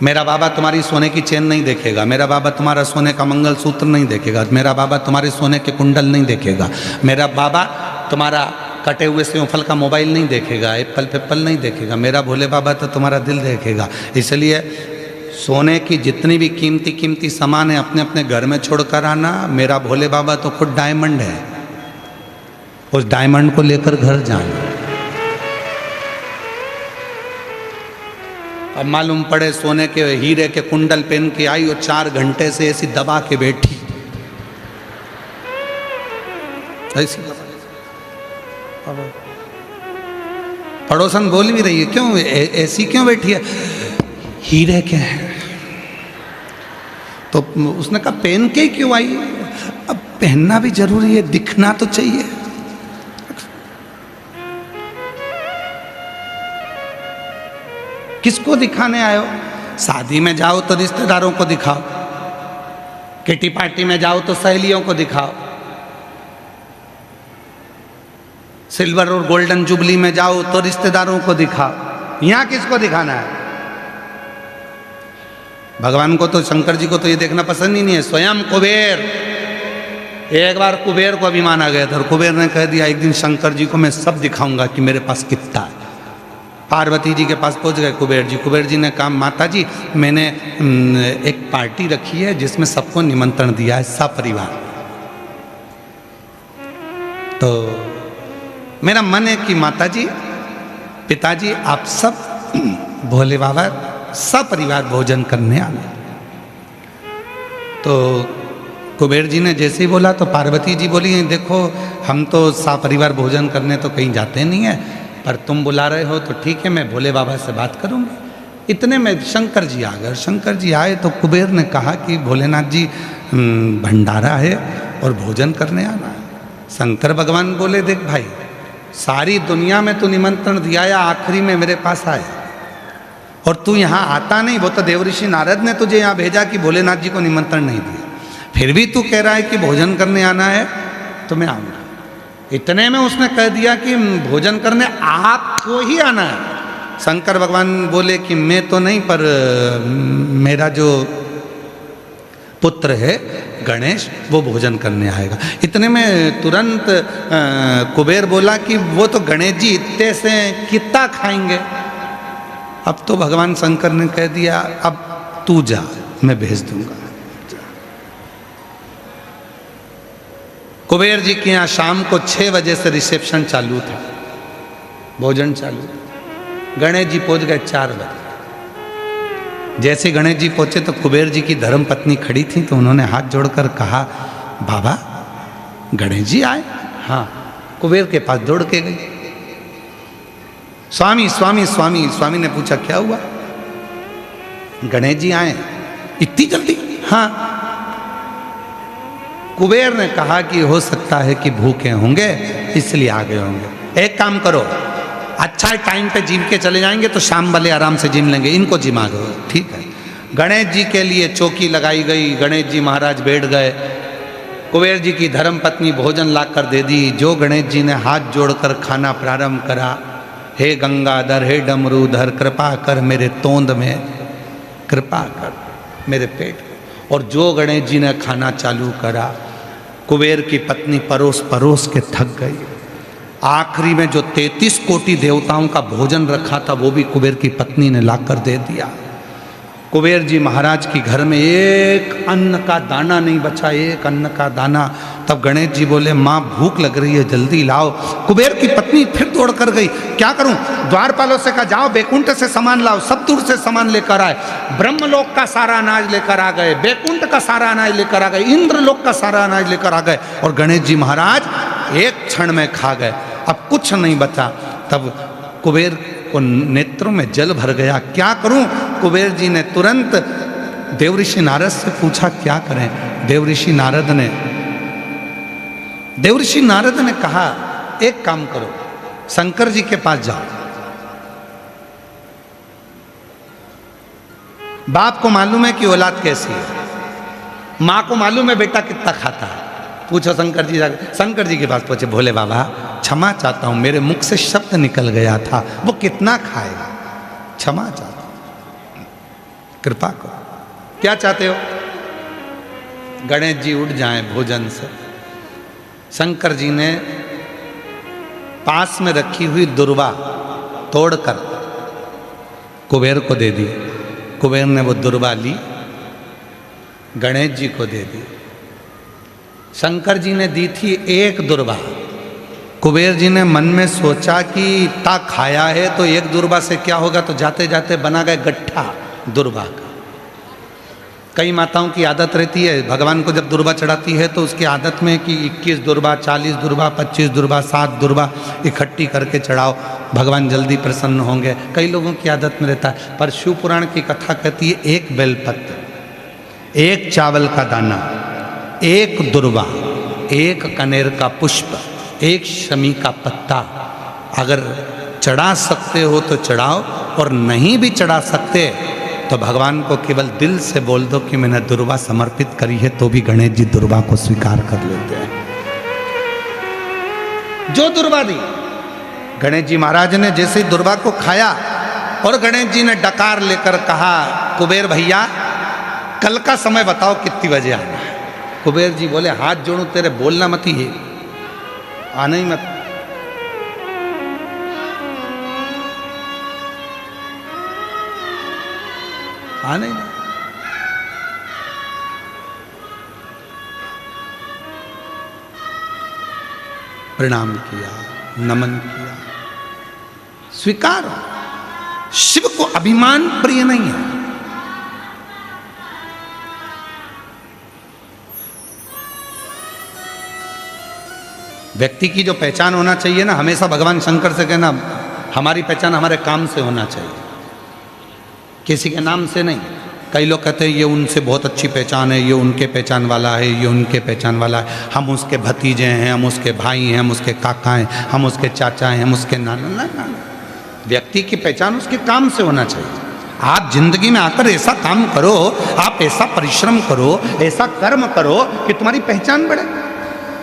मेरा बाबा तुम्हारी सोने की चेन नहीं देखेगा, मेरा बाबा तुम्हारा सोने का मंगलसूत्र नहीं देखेगा, मेरा बाबा तुम्हारे सोने के कुंडल नहीं देखेगा, मेरा बाबा तुम्हारा कटे हुए सेवफल का मोबाइल नहीं देखेगा, एप्पल पेप्पल नहीं देखेगा, मेरा भोले बाबा तो तुम्हारा दिल देखेगा। इसलिए सोने की जितनी भी कीमती कीमती सामान है अपने अपने घर में छोड़कर आना। मेरा भोले बाबा तो खुद डायमंड है, उस डायमंड को लेकर घर जाना। अब मालूम पड़े सोने के हीरे के कुंडल पहन के आई और 4 घंटे से ऐसी दबा के बैठी, ऐसी पड़ोसन बोल भी रही है, क्यों ऐसी क्यों बैठी है? हीरे के हैं। तो उसने कहा पहन के ही क्यों आई? अब पहनना भी जरूरी है, दिखना तो चाहिए। किसको दिखाने आए हो? शादी में जाओ तो रिश्तेदारों को दिखाओ, किटी पार्टी में जाओ तो सहेलियों को दिखाओ, सिल्वर और गोल्डन जुबली में जाओ तो रिश्तेदारों को दिखाओ। यहां किसको दिखाना है? भगवान को तो, शंकर जी को तो ये देखना पसंद ही नहीं है। स्वयं कुबेर, एक बार कुबेर को अभिमान आ गया था और कुबेर ने कह दिया एक दिन शंकर जी को मैं सब दिखाऊंगा कि मेरे पास कितना है। पार्वती जी के पास पहुंच गए कुबेर जी। कुबेर जी ने कहा माता जी मैंने एक पार्टी रखी है जिसमें सबको निमंत्रण दिया है, सपरिवार। तो मेरा मन है कि माता जी, पिताजी, आप सब भोले बाबा सपरिवार भोजन करने आना। तो कुबेर जी ने जैसे ही बोला तो पार्वती जी बोली देखो हम तो सपरिवार भोजन करने तो कहीं जाते नहीं है, पर तुम बुला रहे हो तो ठीक है, मैं भोले बाबा से बात करूंगी। इतने में शंकर जी आ गए। शंकर जी आए तो कुबेर ने कहा कि भोलेनाथ जी भंडारा है और भोजन करने आना है। शंकर भगवान बोले देख भाई, सारी दुनिया में तू निमंत्रण दिया या आखिरी में मेरे पास आया और तू यहाँ आता नहीं। वो तो देवऋषि नारद ने तुझे यहाँ भेजा कि भोलेनाथ जी को निमंत्रण नहीं दिया, फिर भी तू कह रहा है कि भोजन करने आना है तो मैं आऊँगा। इतने में उसने कह दिया कि भोजन करने आपको ही आना है। शंकर भगवान बोले कि मैं तो नहीं, पर मेरा जो पुत्र है गणेश वो भोजन करने आएगा। इतने में तुरंत कुबेर बोला कि वो तो गणेश जी इतने से कितना खाएंगे। अब तो भगवान शंकर ने कह दिया अब तू जा, मैं भेज दूंगा। कुबेर जी के यहाँ शाम को 6 बजे से रिसेप्शन चालू था, भोजन चालू था। गणेश जी पहुंच गए 4 बजे। जैसे गणेश जी पहुंचे तो कुबेर जी की धर्म पत्नी खड़ी थी, तो उन्होंने हाथ जोड़कर कहा बाबा गणेश जी आए? हाँ। कुबेर के पास दौड़ के गई। स्वामी स्वामी स्वामी। स्वामी ने पूछा क्या हुआ? गणेश जी आए इतनी जल्दी? हाँ। कुबेर ने कहा कि हो सकता है कि भूखे होंगे इसलिए आ गए होंगे। एक काम करो, अच्छा टाइम पे जिम के चले जाएंगे तो शाम वाले आराम से जिम लेंगे, इनको जिमा दो। ठीक है। गणेश जी के लिए चौकी लगाई गई, गणेश जी महाराज बैठ गए। कुबेर जी की धर्म पत्नी भोजन लाकर दे दी। जो गणेश जी ने हाथ जोड़कर खाना प्रारंभ करा, हे गंगाधर, हे डमरूधर, कृपा कर मेरे तोंद में, कृपा कर मेरे पेट। और जो गणेश जी ने खाना चालू करा, कुबेर की पत्नी परोस परोस के थक गई। आखिरी में जो 33 कोटि देवताओं का भोजन रखा था वो भी कुबेर की पत्नी ने लाकर दे दिया। कुबेर जी महाराज की घर में एक अन्न का दाना नहीं बचा, एक अन्न का दाना। तब गणेश जी बोले, माँ भूख लग रही है, जल्दी लाओ। कुबेर की पत्नी फिर दौड़ कर गई, क्या करूं? द्वारपालों से कहा जाओ बैकुंठ से सामान लाओ। सब दूर से सामान लेकर आए। ब्रह्मलोक का सारा अनाज लेकर आ गए, बैकुंठ का सारा अनाज लेकर आ गए, इंद्रलोक का सारा अनाज लेकर आ गए। और गणेश जी महाराज एक क्षण में खा गए। अब कुछ नहीं बचा। तब कुबेर को नेत्रों में जल भर गया, क्या करूं? कुबेर जी ने तुरंत देवऋषि नारद से पूछा क्या करें। देवऋषि नारद ने कहा एक काम करो, शंकर जी के पास जाओ। बाप को मालूम है कि औलाद कैसी है, माँ को मालूम है बेटा कितना खाता है। पूछो शंकर जी जाकर। शंकर जी के पास पहुंचे, भोले बाबा क्षमा चाहता हूं, मेरे मुख से शब्द निकल गया था, वो कितना खाएगा, क्षमा चाहता हूं, कृपा करो। क्या चाहते हो? गणेश जी उठ जाएं भोजन से। शंकर जी ने पास में रखी हुई दुर्वा तोड़कर कुबेर को दे दी। कुबेर ने वो दुर्वा ली, गणेश जी को दे दी। शंकर जी ने दी थी एक दुर्वा। कुबेर जी ने मन में सोचा कि इतना खाया है तो एक दुर्वा से क्या होगा, तो जाते जाते बना गए गट्ठा दुर्वा का। कई माताओं की आदत रहती है, भगवान को जब दुर्वा चढ़ाती है तो उसकी आदत में कि 21 दुर्वा, 40 दुर्वा, 25 दुर्वा, 7 दुर्वा इकट्ठी करके चढ़ाओ, भगवान जल्दी प्रसन्न होंगे। कई लोगों की आदत में रहता है। पर शिव पुराण की कथा कहती है एक बेलपत्र, एक चावल का दाना, एक दुर्वा, एक कनेर का पुष्प, एक शमी का पत्ता, अगर चढ़ा सकते हो तो चढ़ाओ, और नहीं भी चढ़ा सकते तो भगवान को केवल दिल से बोल दो कि मैंने दुर्वा समर्पित करी है, तो भी गणेश जी दुर्वा को स्वीकार कर लेते हैं। जो दुर्वा दी, गणेश जी महाराज ने जैसे ही दुर्वा को खाया और गणेश जी ने डकार लेकर कहा, कुबेर भैया कल का समय बताओ कितनी बजे आना है। कुबेर जी बोले, हाथ जोड़ू तेरे, बोलना मत ही है, आना ही मत। आना ही नहीं। प्रणाम किया, नमन किया, स्वीकार। शिव को अभिमान प्रिय नहीं है। व्यक्ति की जो पहचान होना चाहिए ना, हमेशा भगवान शंकर से कहना हमारी पहचान हमारे काम से होना चाहिए, किसी के नाम से नहीं। कई लोग कहते हैं ये उनसे बहुत अच्छी पहचान है, ये उनके पहचान वाला है, ये उनके पहचान वाला है, हम उसके भतीजे हैं, हम उसके भाई हैं, हम उसके काका हैं, हम उसके चाचा हैं, हम उसके नाना। ना, व्यक्ति की पहचान उसके काम से होना चाहिए। आप जिंदगी में आकर ऐसा काम करो, आप ऐसा परिश्रम करो, ऐसा कर्म करो कि तुम्हारी पहचान बढ़े।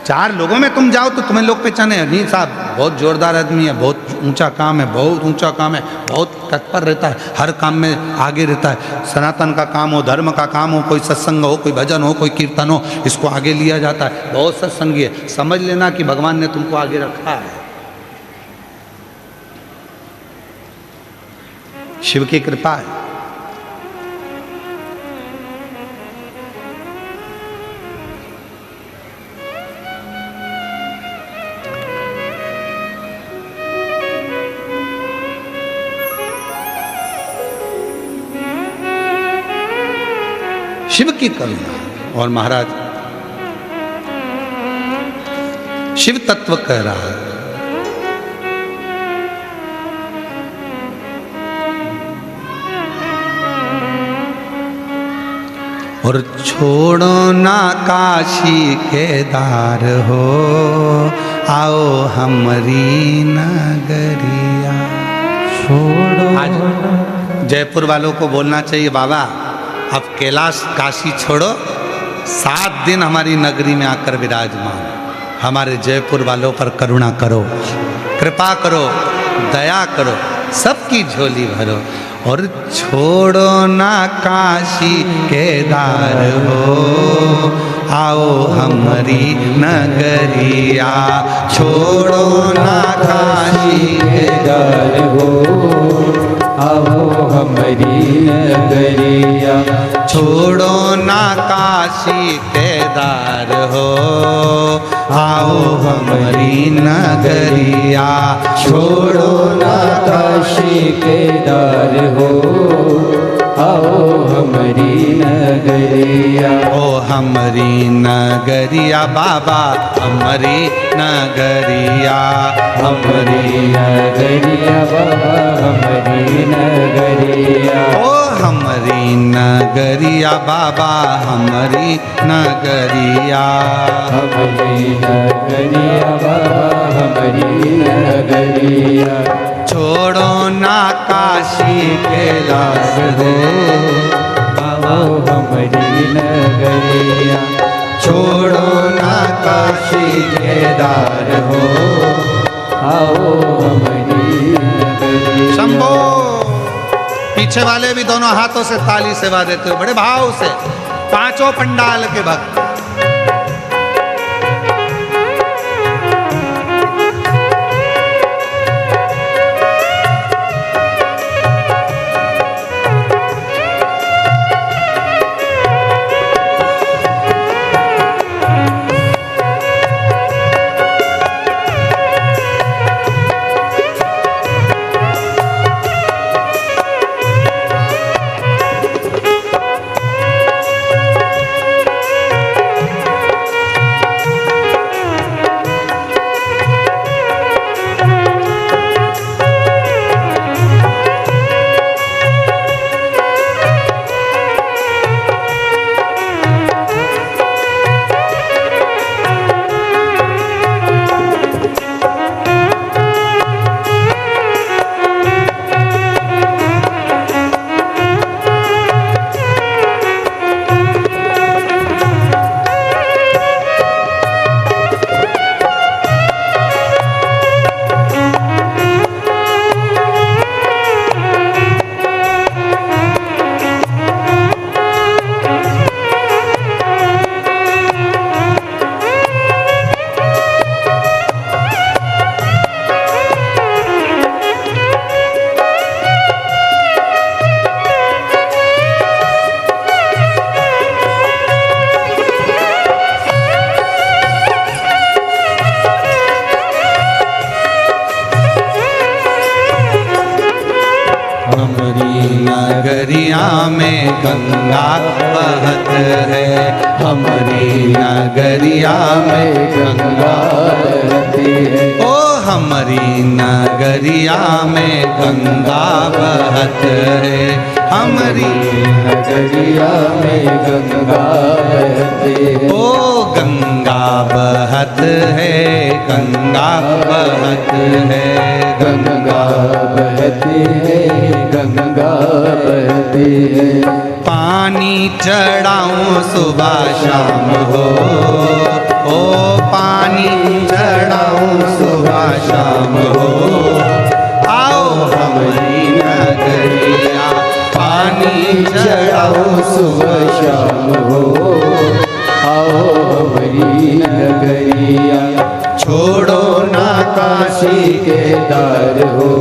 4 लोगों में तुम जाओ तो तुम्हें लोग पहचाने, नहीं साहब बहुत जोरदार आदमी है, बहुत ऊंचा काम है, बहुत ऊंचा काम है, बहुत तत्पर रहता है, हर काम में आगे रहता है। सनातन का काम हो, धर्म का काम हो, कोई सत्संग हो, कोई भजन हो, कोई कीर्तन हो, इसको आगे लिया जाता है, बहुत सत्संगी है। समझ लेना कि भगवान ने तुमको आगे रखा है। शिव की कृपा है। शिव की करुणा। और महाराज शिव तत्व कह रहा है, और छोड़ो ना काशी केदार हो, आओ हमारी नगरिया। छोड़ो आज जयपुर वालों को बोलना चाहिए, बाबा अब कैलाश काशी छोड़ो, 7 दिन हमारी नगरी में आकर विराजमान। हमारे जयपुर वालों पर करुणा करो, कृपा करो, दया करो, सबकी झोली भरो। और छोड़ो ना काशी केदार हो, आओ हमारी नगरिया। छोड़ो ना काशी केदार हो, आओ हमारी नगरिया। छोड़ो ना काशी केदार हो, आओ हमारी नगरिया। छोड़ो ना काशी केदार हो, आओ हमारी नगरिया। ओ हमारी नगरिया बाबा, हमारी नगरिया। हमारी नगरिया बाबा, हमारी नगरिया। ओ हमारी नगरिया बाबा, हमारी नगरिया। हमारी नगरिया बाबा, हमारी नगरिया। छोड़ो ना काशी कैलाश हो, आओ हमारी नगरिया। छोड़ो ना काशी केदार हो, आओ हमारी नगरिया। शंभो। पीछे वाले भी दोनों हाथों से ताली सेवा देते हो, बड़े भाव से, 5 पंडाल के भक्त। नगरिया में गंगा बहत है, हमारी नगरिया में गंगा बहती है। ओ हमारी नगरिया में गंगा बहत है, हमारी नगरिया में गंगा बहती है। ओ गंगा बहत है, गंगा बहत है, गंगा बहती है, गंगा बहती है। पानी चढ़ाऊं सुबह शाम हो, ओ पानी चढ़ाऊं सुबह शाम हो, आओ हमारी नगरिया। पानी चढ़ाओ सुबह शाम हो, आओ हमारी नगरिया। छोड़ो ना काशी केदार हो,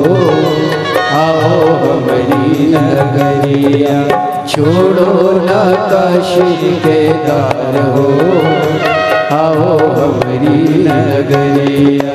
आओ हमारी नगरिया। छोड़ो ना काशी केदार हो, आओ हमारी नगरिया।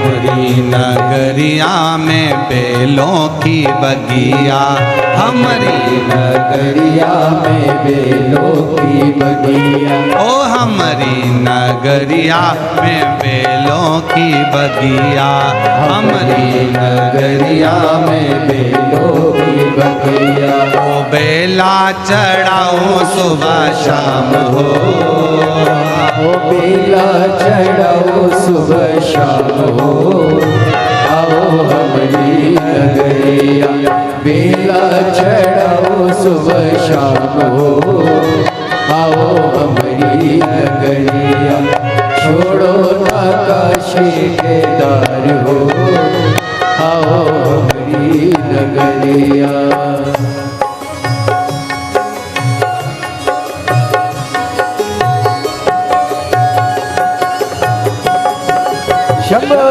हमारी नगरिया में बेलों की बगिया, हमारी नगरिया में बेलों की बगिया, ओ हमारी नगरिया में बेलों की बगिया, हमारी नगरिया में बेलों की बगिया। ओ बेला चढ़ाओ सुबह शाम हो, ओ बेला चढ़ाओ सुबह शाम हो, आओ हमारी नगरिया। बेला चढ़ाओ सुबह शाम हो, आओ हमारी नगरिया। छोड़ो ना काशी के दार हो, आओ हमारी नगरिया। शंभो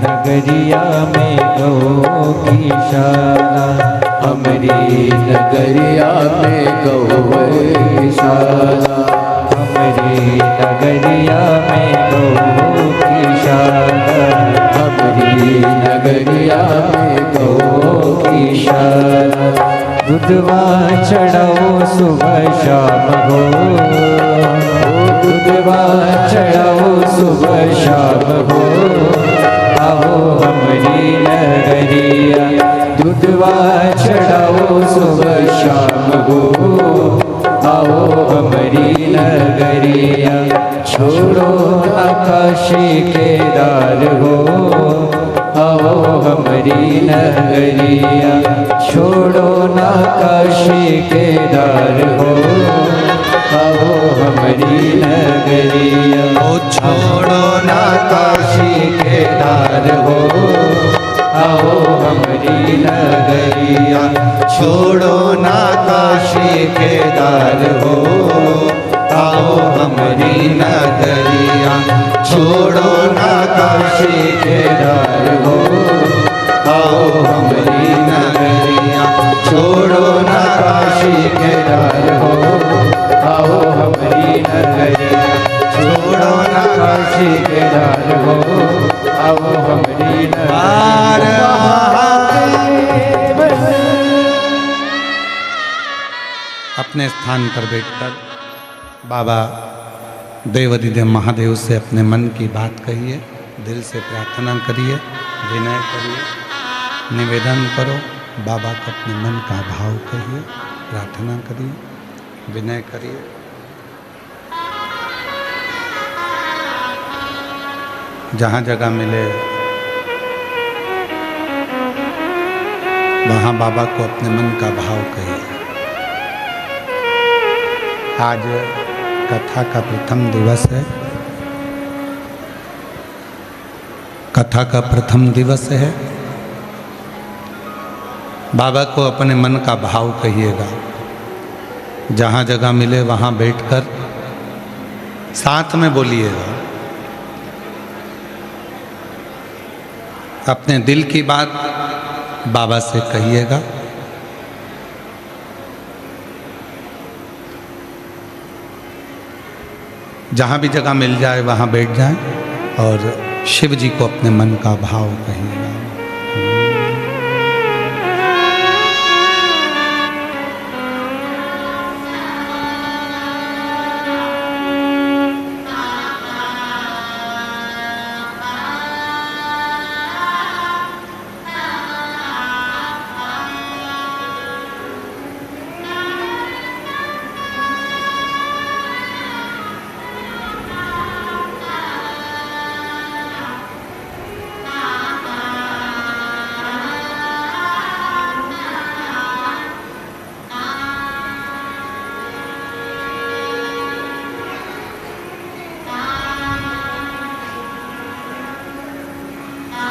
नगरिया में गौ की शाला, हमारी नगरिया में गौ की शाला, हमारी नगरिया में गौ की शाला, हमारी नगरिया में गौ की शाला। दूधवा चढ़ाओ सुबह शाम हो, दूधवा चढ़ाओ सुबह शाम हो, आओ हमारी नगरिया। दूधवा चढ़ाओ सुबह शाम हो, आओ हमारी नगरिया। छोड़ो ना काशी के दार हो, आओ हमारी नगरिया। छोड़ो ना काशी के दार हो, आओ हमारी नगरिया। ओ छोड़ो ना काशी के दार हो, आओ हमारी नगरिया। छोड़ो ना काशी के दार हो, आओ हमारी नगरिया। छोड़ो ना काशी के दार हो, आओ हमारी नगरिया। छोड़ो ना काशी के दार हो, आओ हमारी नगरिया। छोड़ो ना काशी के दार हो, आओ हमारी नगरिया। अपने स्थान पर बैठकर बाबा देवाधिदेव महादेव से अपने मन की बात कहिए, दिल से प्रार्थना करिए, विनय करिए, निवेदन करो। बाबा को अपने मन का भाव कहिए, प्रार्थना करिए, विनय करिए। जहाँ जगह मिले वहाँ बाबा को अपने मन का भाव कहिए। आज कथा का प्रथम दिवस है, कथा का प्रथम दिवस है। बाबा को अपने मन का भाव कहिएगा। जहाँ जगह मिले वहाँ बैठकर साथ में बोलिएगा। अपने दिल की बात बाबा से कहिएगा। जहाँ भी जगह मिल जाए वहाँ बैठ जाएं और शिव जी को अपने मन का भाव कहिएगा।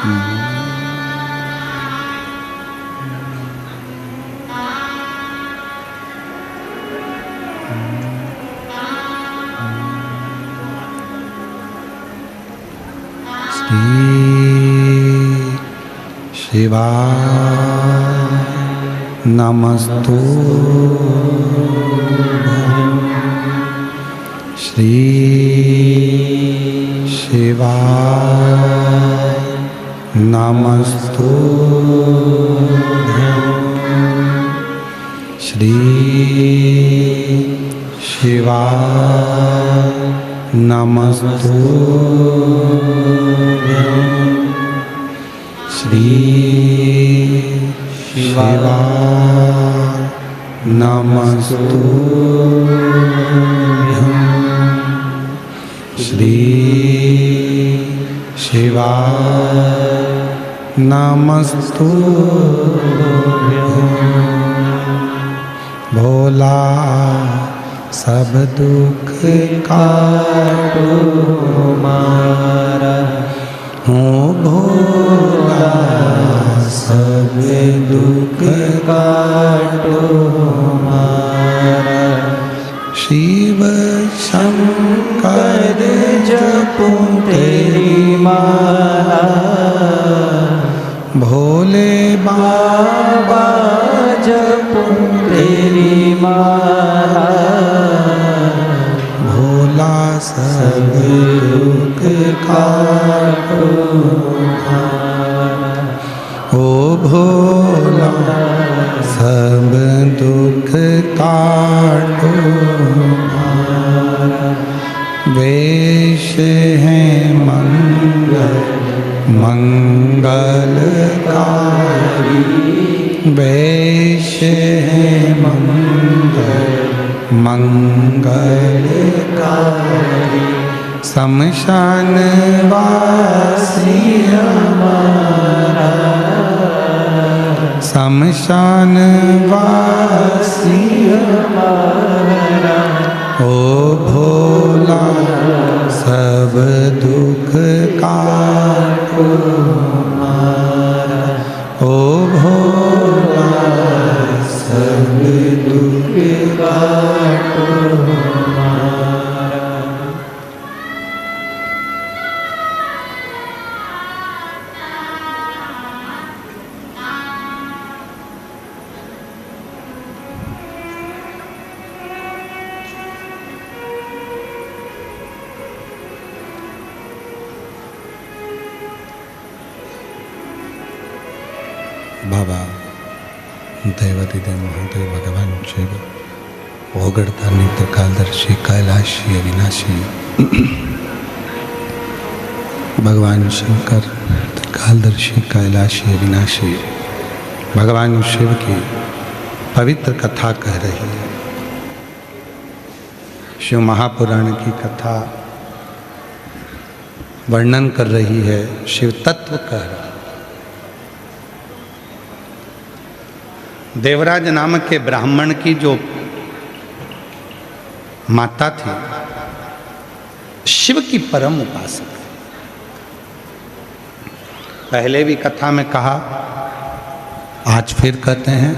शिवाय नमस्तुभ्यं श्री शिवाय नमस्तुभ्यं श्री शिवाय नमस्तुभ्यं श्री शिवाय नमस्तुभ्यं श्री शिवाय नमस्तुभ्यं भोला सब दुख काटो मारा हो भोला सब दुख काटो मारा शिव शंकर जपो तेरी माला भोले बाबा जपो तेरी माला भोला सब दुख काटो मारा ओ भोला सब दुख काटो मारा वेश है मंगलकारी वेश है मंगलकारी शमशान वासी हमारा शमशान वासी हमारा ओ भोला सब दुख काटो मारा ओ भोला सब दुख काटो मारा। बाबा दैवतिदेव महादेव भगवान शिव ओगड़ता नित्य कालदर्शी कैलाशी अविनाशी भगवान शंकर कालदर्शी कैलाशी अविनाशी भगवान शिव की पवित्र कथा कह रही है। शिव महापुराण की कथा वर्णन कर रही है, शिव तत्व कह रहा है। देवराज नामक के ब्राह्मण की जो माता थी शिव की परम उपासक। पहले भी कथा में कहा, आज फिर कहते हैं,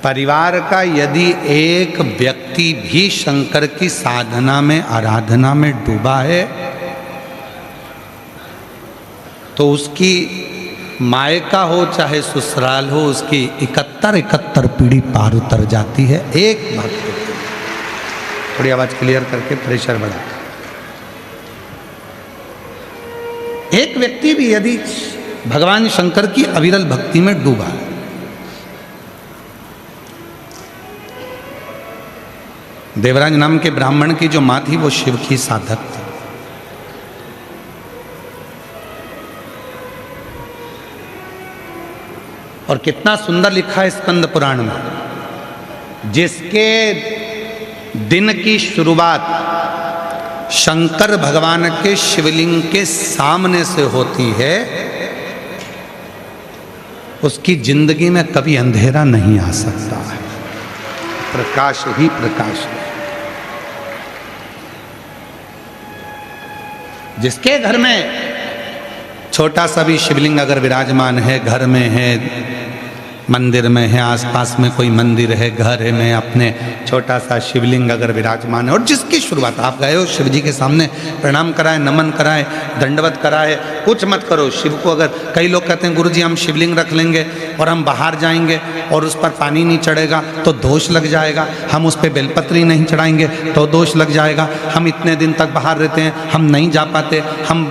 परिवार का यदि एक व्यक्ति भी शंकर की साधना में आराधना में डूबा है तो उसकी मायका हो चाहे ससुराल हो, उसकी 71 पीढ़ी पार उतर जाती है। एक भक्त, थोड़ी आवाज क्लियर करके प्रेशर बढ़ा। एक व्यक्ति भी यदि भगवान शंकर की अविरल भक्ति में डूबा है, देवराज नाम के ब्राह्मण की जो मां थी वो शिव की साधक थी। और कितना सुंदर लिखा है स्कंद पुराण में, जिसके दिन की शुरुआत शंकर भगवान के शिवलिंग के सामने से होती है, उसकी जिंदगी में कभी अंधेरा नहीं आ सकता है, प्रकाश ही प्रकाश है। जिसके घर में छोटा सा भी शिवलिंग अगर विराजमान है, घर में है, मंदिर में है, आसपास में कोई मंदिर है, घर है में, अपने छोटा सा शिवलिंग अगर विराजमान है, और जिसकी शुरुआत आप गए हो शिव जी के सामने प्रणाम कराए, नमन कराए, दंडवत कराए, कुछ मत करो। शिव को अगर कई लोग कहते हैं गुरु जी हम शिवलिंग रख लेंगे और हम बाहर जाएंगे और उस पर पानी नहीं चढ़ेगा तो दोष लग जाएगा, हम उस पर बेलपत्री नहीं चढ़ाएंगे तो दोष लग जाएगा, हम इतने दिन तक बाहर रहते हैं, हम नहीं जा पाते, हम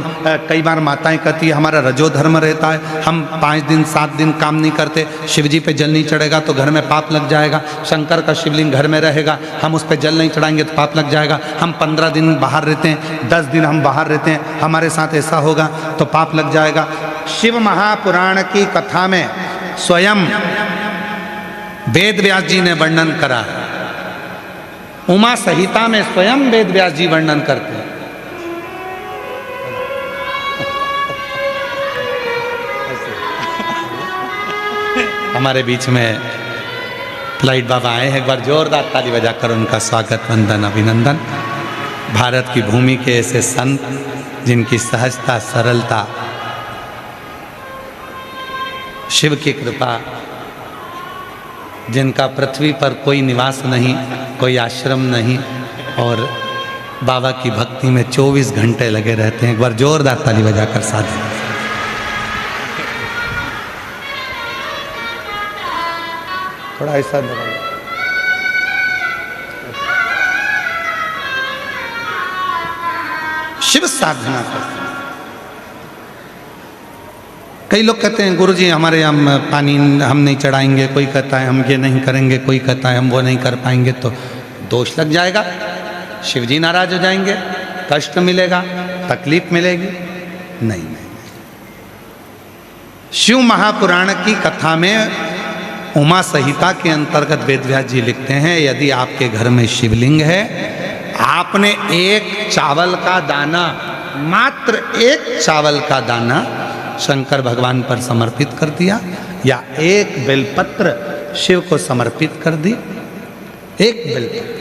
कई बार माताएं कहती है हमारा रजोधर्म रहता है, हम 5 दिन 7 दिन काम नहीं करते, शिव जी पे जल नहीं चढ़ेगा तो घर में पाप लग जाएगा, शंकर का शिवलिंग घर में रहेगा, हम उस पर जल नहीं चढ़ाएंगे तो पाप लग जाएगा, हम 15 दिन बाहर रहते हैं, 10 दिन हम बाहर रहते हैं, हमारे साथ ऐसा होगा तो पाप लग जाएगा। शिव महापुराण की कथा में स्वयं वेद व्यास जी ने वर्णन करा है, उमा संहिता में स्वयं वेद व्यास जी वर्णन करते हैं। हमारे बीच में फ्लाइट बाबा आए हैं, एक बार जोरदार ताली बजाकर उनका स्वागत, वंदन, अभिनंदन। भारत की भूमि के ऐसे संत जिनकी सहजता, सरलता, शिव की कृपा, जिनका पृथ्वी पर कोई निवास नहीं, कोई आश्रम नहीं, और बाबा की भक्ति में 24 घंटे लगे रहते हैं। एक बार जोरदार ताली बजाकर साथ थोड़ा ऐसा शिव साधना करते हैं। कई लोग कहते हैं गुरुजी हमारे हम पानी हम नहीं चढ़ाएंगे, कोई कहता है हम ये नहीं करेंगे, कोई कहता है हम वो नहीं कर पाएंगे तो दोष लग जाएगा, शिव जी नाराज हो जाएंगे, कष्ट मिलेगा, तकलीफ मिलेगी। नहीं नहीं, शिव महापुराण की कथा में उमा संहिता के अंतर्गत वेदव्यास जी लिखते हैं यदि आपके घर में शिवलिंग है, आपने एक चावल का दाना, मात्र एक चावल का दाना शंकर भगवान पर समर्पित कर दिया, या एक बेलपत्र शिव को समर्पित कर दी, एक बेलपत्र,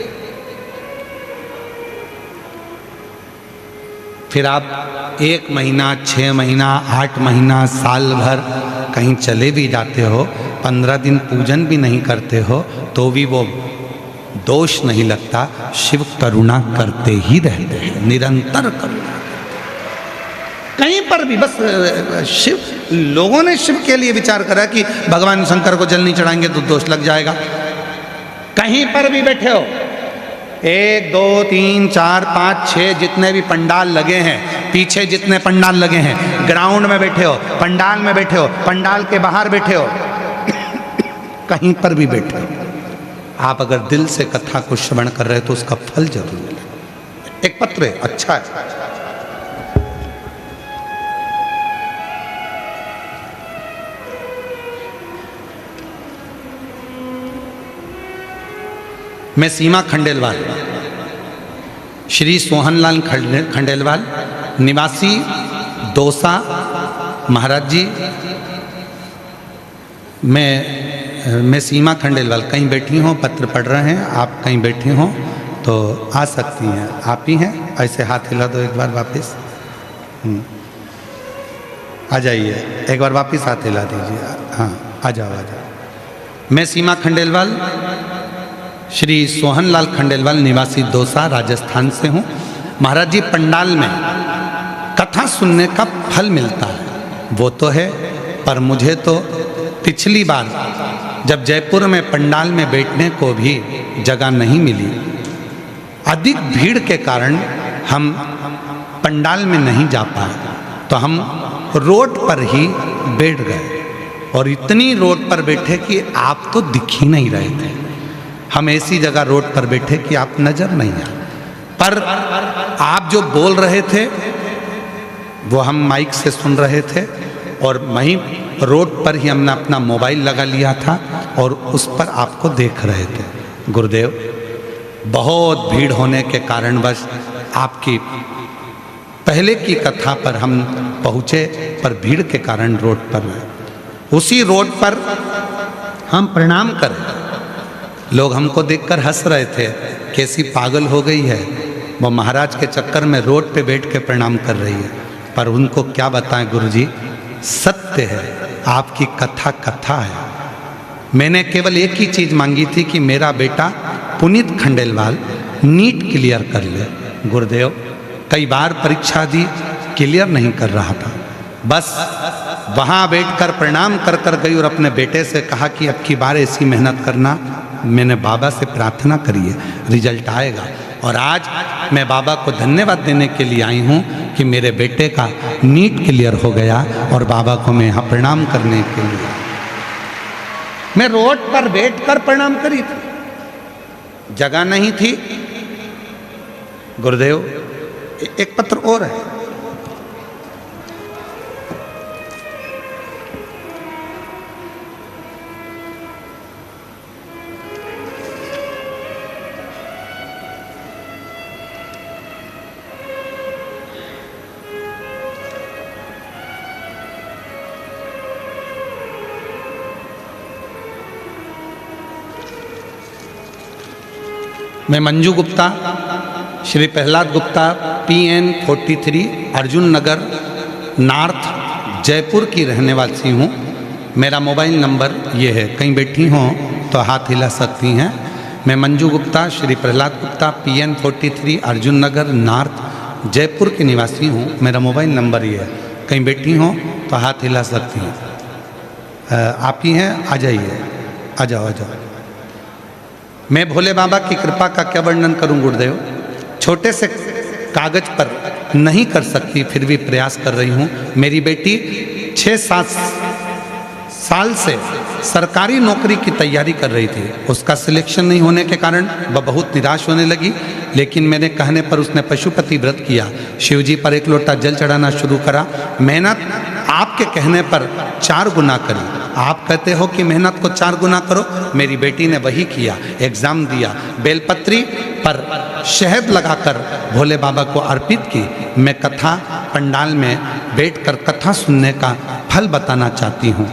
फिर आप 1 महीना, 6 महीना, 8 महीना, साल भर कहीं चले भी जाते हो, 15 दिन पूजन भी नहीं करते हो तो भी वो दोष नहीं लगता। शिव करुणा करते ही रहते हैं, निरंतर करुणा। कहीं पर भी बस शिव, लोगों ने शिव के लिए विचार करा कि भगवान शंकर को जल नहीं चढ़ाएंगे तो दोष लग जाएगा। कहीं पर भी बैठे हो, 1 2 3 4 5 6 जितने भी पंडाल लगे हैं, पीछे जितने पंडाल लगे हैं, ग्राउंड में बैठे हो, पंडाल में बैठे हो, पंडाल के बाहर बैठे हो, कहीं पर भी बैठे हो, आप अगर दिल से कथा को श्रवण कर रहे हो तो उसका फल जरूर मिलेगा। एक पत्र है, अच्छा है। मैं सीमा खंडेलवाल, श्री सोहनलाल खंडेलवाल, निवासी दौसा, महाराज जी, मैं सीमा खंडेलवाल, कहीं बैठी हों, पत्र पढ़ रहे हैं, आप कहीं बैठी हों तो आ सकती हैं, आप ही हैं, ऐसे हाथ हिला दो एक बार वापस, आ जाइए, एक बार वापस हाथ हिला दीजिए, हाँ आ जाओ आ जाओ। मैं सीमा खंडेलवाल, श्री सोहनलाल खंडेलवाल, निवासी दौसा, राजस्थान से हूँ। महाराज जी पंडाल में कथा सुनने का फल मिलता है वो तो है, पर मुझे तो पिछली बार जब जयपुर में पंडाल में बैठने को भी जगह नहीं मिली, अधिक भीड़ के कारण हम पंडाल में नहीं जा पाए, तो हम रोड पर ही बैठ गए, और इतनी रोड पर बैठे कि आप तो दिख ही नहीं रहे थे। हम ऐसी जगह रोड पर बैठे कि आप नजर नहीं आए, पर आप जो बोल रहे थे वो हम माइक से सुन रहे थे, और वहीं रोड पर ही हमने अपना मोबाइल लगा लिया था और उस पर आपको देख रहे थे। गुरुदेव, बहुत भीड़ होने के कारणवश आपकी पहले की कथा पर हम पहुँचे, पर भीड़ के कारण रोड पर, उसी रोड पर हम प्रणाम करें, लोग हमको देखकर हंस रहे थे, कैसी पागल हो गई है, वो महाराज के चक्कर में रोड पे बैठ के प्रणाम कर रही है। पर उनको क्या बताएं गुरुजी, सत्य है, आपकी कथा कथा है। मैंने केवल एक ही चीज़ मांगी थी कि मेरा बेटा पुनीत खंडेलवाल नीट क्लियर कर ले। गुरुदेव कई बार परीक्षा दी, क्लियर नहीं कर रहा था। बस वहाँ बैठकर प्रणाम कर कर गई और अपने बेटे से कहा कि अब की बार ऐसी मेहनत करना। मैंने बाबा से प्रार्थना करी है, रिजल्ट आएगा। और आज मैं बाबा को धन्यवाद देने के लिए आई हूँ कि मेरे बेटे का नीट क्लियर हो गया और बाबा को मैं यहाँ प्रणाम करने के लिए, मैं रोड पर बैठकर प्रणाम करी थी, जगह नहीं थी। गुरुदेव एक पत्र और है, मैं मंजू गुप्ता, श्री प्रहलाद गुप्ता, PN 43 अर्जुन नगर नॉर्थ जयपुर की रहने वाली हूँ। मेरा मोबाइल नंबर ये है, कहीं बैठी हों तो हाथ हिला सकती हैं। मैं मंजू गुप्ता, श्री प्रहलाद गुप्ता, PN 43 अर्जुन नगर नॉर्थ जयपुर की निवासी हूँ। मेरा मोबाइल नंबर ये है, कहीं बैठी हों तो हाथ हिला सकती हैं। आप ही हैं, आ जाइए, आ जाओ आ जाओ। मैं भोले बाबा की कृपा का क्या वर्णन करूं गुरुदेव, छोटे से कागज पर नहीं कर सकती, फिर भी प्रयास कर रही हूं। मेरी बेटी 6-7 साल से सरकारी नौकरी की तैयारी कर रही थी। उसका सिलेक्शन नहीं होने के कारण वह बहुत निराश होने लगी, लेकिन मेरे कहने पर उसने पशुपति व्रत किया, शिव जी पर 1 लोटा जल चढ़ाना शुरू करा। मेहनत आपके कहने पर 4 गुना करी। आप कहते हो कि मेहनत को 4 गुना करो, मेरी बेटी ने वही किया। एग्ज़ाम दिया, बेलपत्री पर शहद लगाकर भोले बाबा को अर्पित की। मैं कथा पंडाल में बैठकर कथा सुनने का फल बताना चाहती हूँ।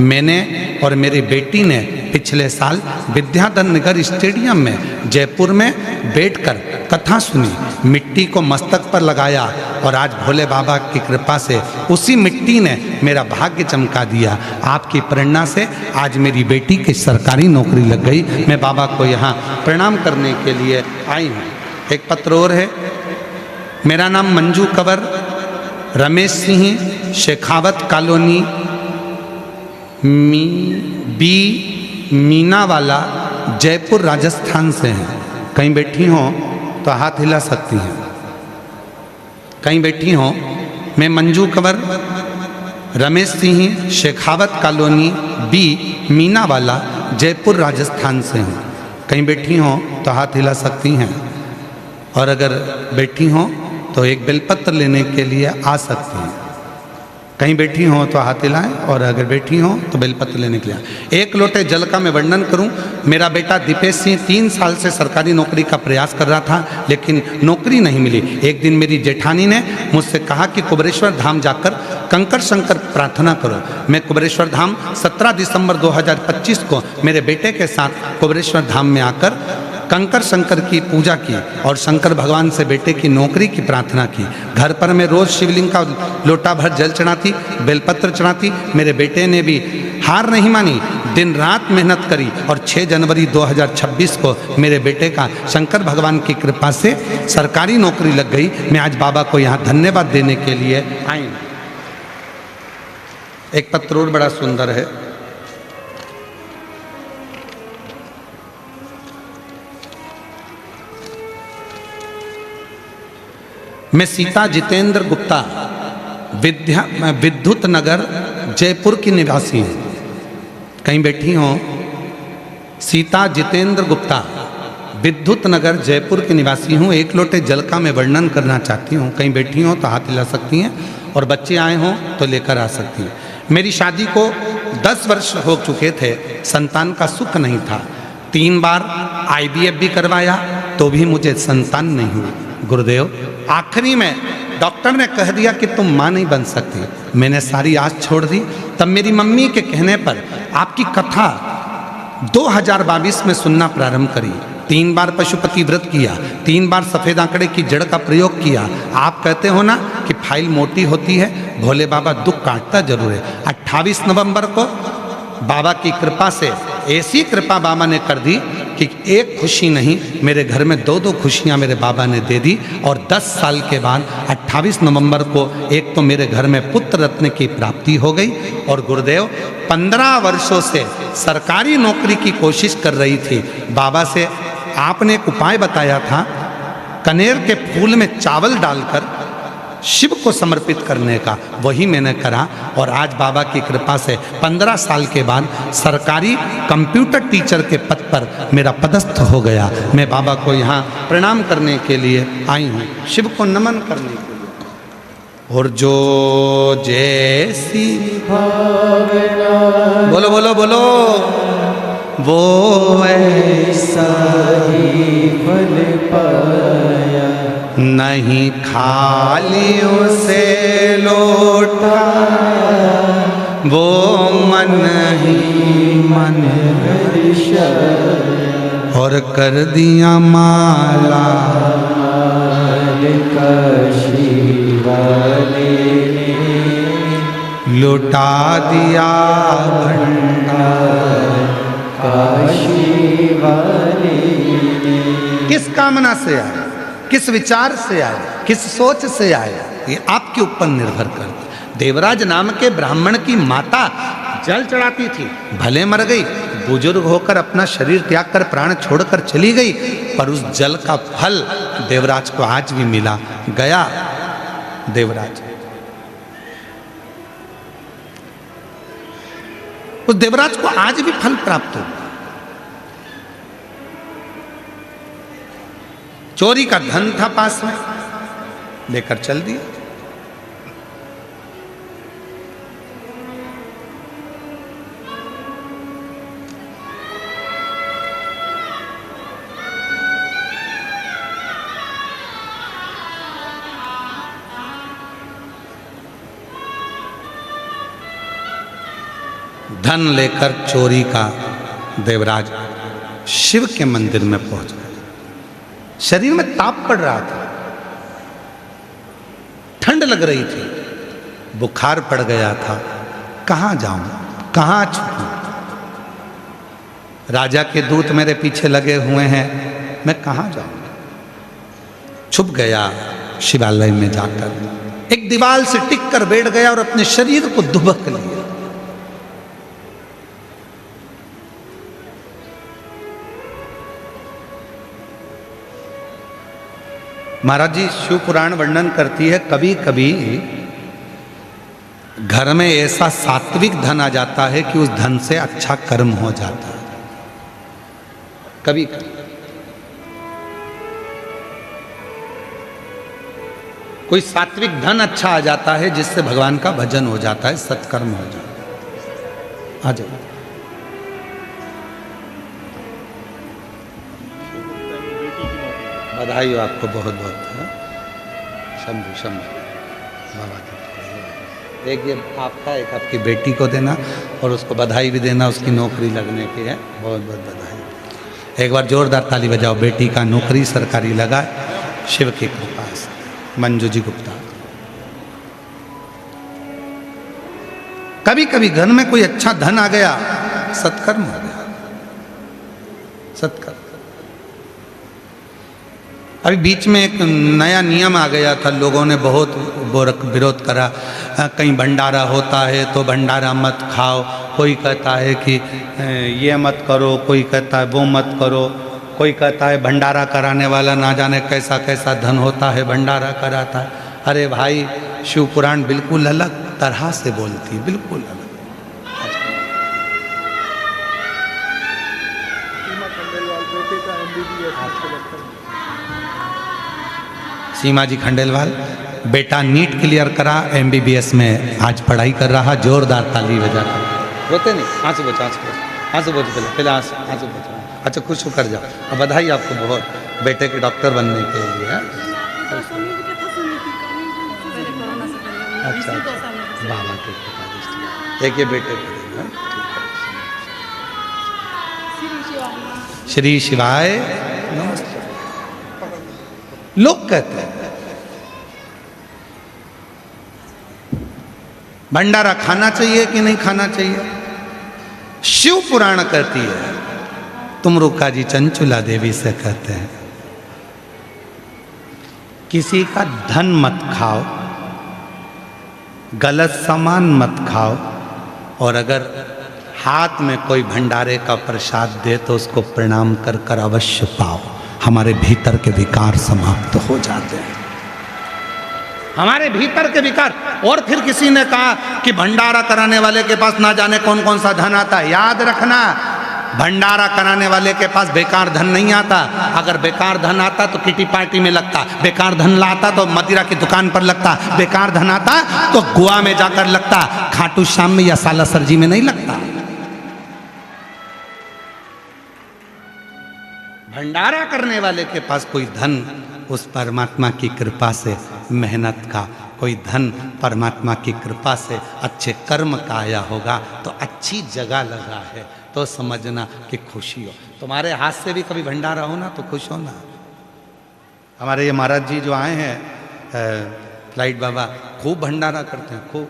मैंने और मेरी बेटी ने पिछले साल विद्याधर नगर स्टेडियम में जयपुर में बैठकर कथा सुनी, मिट्टी को मस्तक पर लगाया और आज भोले बाबा की कृपा से उसी मिट्टी ने मेरा भाग्य चमका दिया। आपकी प्रेरणा से आज मेरी बेटी की सरकारी नौकरी लग गई। मैं बाबा को यहाँ प्रणाम करने के लिए आई हूँ। एक पत्र और है, मेरा नाम मंजू कंवर रमेश सिंह, शेखावत कॉलोनी मीनावाला जयपुर राजस्थान से हैं। कहीं बैठी हों तो हाथ हिला सकती हैं, कहीं बैठी हों। मैं मंजू कंवर रमेश सिंह, शेखावत कॉलोनी मीनावाला जयपुर राजस्थान से हूँ। कहीं बैठी हों तो हाथ हिला सकती हैं, और अगर बैठी हों तो एक बेलपत्र लेने के लिए आ सकती हैं। कहीं बैठी हों तो हाथ हिलाएं, और अगर बैठी हों तो बेलपत्र लेने के लिए। 1 लोटे जल का मैं वर्णन करूं। मेरा बेटा दीपेश सिंह 3 साल से सरकारी नौकरी का प्रयास कर रहा था, लेकिन नौकरी नहीं मिली। एक दिन मेरी जेठानी ने मुझसे कहा कि कुबेरेश्वर धाम जाकर कंकर शंकर प्रार्थना करो। मैं कुबेरेश्वर धाम 17 दिसंबर 2025 को मेरे बेटे के साथ कुबेरेश्वर धाम में आकर कंकर शंकर की पूजा की और शंकर भगवान से बेटे की नौकरी की प्रार्थना की। घर पर मैं रोज़ शिवलिंग का लोटा भर जल चढ़ाती, बेलपत्र चढ़ाती। मेरे बेटे ने भी हार नहीं मानी, दिन रात मेहनत करी और 6 जनवरी 2026 को मेरे बेटे का शंकर भगवान की कृपा से सरकारी नौकरी लग गई। मैं आज बाबा को यहाँ धन्यवाद देने के लिए आई। एक पत्र और बड़ा सुंदर है, मैं सीता जितेंद्र गुप्ता विद्युत नगर जयपुर की निवासी हूँ। कहीं बैठी हों। सीता जितेंद्र गुप्ता विद्युत नगर जयपुर की निवासी हूँ। 1 लोटे जल का मैं वर्णन करना चाहती हूँ। कहीं बैठी हों तो हाथ हिला सकती हैं, और बच्चे आए हों तो लेकर आ सकती हैं। मेरी शादी को 10 वर्ष हो चुके थे, संतान का सुख नहीं था। 3 बार IVF भी करवाया तो भी मुझे संतान नहीं हुई। गुरुदेव आखिरी में डॉक्टर ने कह दिया कि तुम माँ नहीं बन सकती। मैंने सारी आस छोड़ दी। तब मेरी मम्मी के कहने पर आपकी कथा 2022 में सुनना प्रारंभ करी। 3 बार पशुपति व्रत किया, 3 बार सफ़ेद आंकड़े की जड़ का प्रयोग किया। आप कहते हो ना कि फाइल मोटी होती है, भोले बाबा दुख काटता जरूर है। 28 नवंबर को बाबा की कृपा से ऐसी कृपा बाबा ने कर दी कि एक खुशी नहीं, मेरे घर में 2-2 खुशियां मेरे बाबा ने दे दी। और 10 साल के बाद 28 नवंबर को एक तो मेरे घर में पुत्र रत्न की प्राप्ति हो गई, और गुरुदेव 15 वर्षों से सरकारी नौकरी की कोशिश कर रही थी। बाबा से आपने एक उपाय बताया था, कनेर के फूल में चावल डालकर शिव को समर्पित करने का, वही मैंने करा। और आज बाबा की कृपा से 15 साल के बाद सरकारी कंप्यूटर टीचर के पद पर मेरा पदस्थ हो गया। मैं बाबा को यहाँ प्रणाम करने के लिए आई हूँ, शिव को नमन करने के लिए। और जो जैसी भावना, बोलो बोलो बोलो, वो ऐसा ही फल पाया, नहीं खाली उसे लौटा, वो मन ही मन और कर दिया माला काशी वाले ने, लुटा दिया भंडार काशी वाले ने। किस कामना से आए, किस विचार से आए, किस सोच से आए, ये आपके ऊपर निर्भर करता। देवराज नाम के ब्राह्मण की माता जल चढ़ाती थी, भले मर गई, बुजुर्ग होकर अपना शरीर त्याग कर प्राण छोड़कर चली गई, पर उस जल का फल देवराज को आज भी मिला। गया देवराज, उस देवराज को आज भी फल प्राप्त हो। चोरी का धन था पास में, लेकर चल दिया। धन लेकर चोरी का देवराज शिव के मंदिर में पहुंच गया। शरीर में ताप पड़ रहा था, ठंड लग रही थी, बुखार पड़ गया था। कहां जाऊं, कहां छुपूं? राजा के दूत मेरे पीछे लगे हुए हैं, मैं कहां जाऊं? छुप गया शिवालय में जाकर, एक दीवार से टिक कर बैठ गया और अपने शरीर को दुबक लिया। महाराज जी शिव पुराण वर्णन करती है, कभी कभी घर में ऐसा सात्विक धन आ जाता है कि उस धन से अच्छा कर्म हो जाता है। कभी कभी कोई सात्विक धन अच्छा आ जाता है जिससे भगवान का भजन हो जाता है, सत्कर्म हो जाता है। आ जाइए। बधाई हो आपको बहुत बहुत। शंभु शंभु बाबा की। एक ये आपका, एक आपकी बेटी को देना और उसको बधाई भी देना, उसकी नौकरी लगने की है। बहुत बहुत बधाई। एक बार जोरदार ताली बजाओ, बेटी का नौकरी सरकारी लगा, शिव की कृपा से। मंजू जी गुप्ता। कभी कभी घर में कोई अच्छा धन आ गया, सत्कर्म हो गया, सत्कर्म। अभी बीच में एक नया नियम आ गया था, लोगों ने बहुत विरोध करा। कहीं भंडारा होता है तो भंडारा मत खाओ, कोई कहता है कि ये मत करो, कोई कहता है वो मत करो, कोई कहता है भंडारा कराने वाला ना जाने कैसा कैसा धन होता है, भंडारा कराता है। अरे भाई, शिव पुराण बिल्कुल अलग तरह से बोलती, बिल्कुल अलग। सीमा जी खंडेलवाल, बेटा नीट क्लियर करा, MBBS में आज पढ़ाई कर रहा, जोरदार ताली बजा कर। रोते नहीं, आंसू बचा, आंसू बच, पहले आंसू बचा। अच्छा, खुश होकर जाओ। अब बधाई आपको बहुत, बेटे के डॉक्टर बनने के लिए। अच्छा, बाबा के एक ये बेटे को। श्री शिवाय। नमस्ते। लोग कहते हैं भंडारा खाना चाहिए कि नहीं खाना चाहिए। शिव पुराण कहती है, तुम रुका जी चंचुला देवी से कहते हैं, किसी का धन मत खाओ, गलत सामान मत खाओ, और अगर हाथ में कोई भंडारे का प्रसाद दे तो उसको प्रणाम कर कर अवश्य पाओ। हमारे भीतर के विकार समाप्त हो जाते हैं, हमारे भीतर के विकार। और फिर किसी ने कहा कि भंडारा कराने वाले के पास ना जाने कौन कौन सा धन आता है। याद रखना, भंडारा कराने वाले के पास बेकार धन नहीं आता। अगर बेकार धन आता तो किटी पार्टी में लगता, बेकार धन लाता तो मदिरा की दुकान पर लगता, बेकार धन आता तो गोवा में जाकर लगता, खाटू श्याम में या सालासर जी में नहीं लगता। भंडारा करने वाले के पास कोई धन उस परमात्मा की कृपा से, मेहनत का कोई धन परमात्मा की कृपा से, अच्छे कर्म का आया होगा तो अच्छी जगह लगा है तो समझना कि खुशी हो। तुम्हारे हाथ से भी कभी भंडारा हो ना तो खुश हो ना। हमारे ये महाराज जी जो आए हैं फ्लाइट बाबा, खूब भंडारा करते हैं, खूब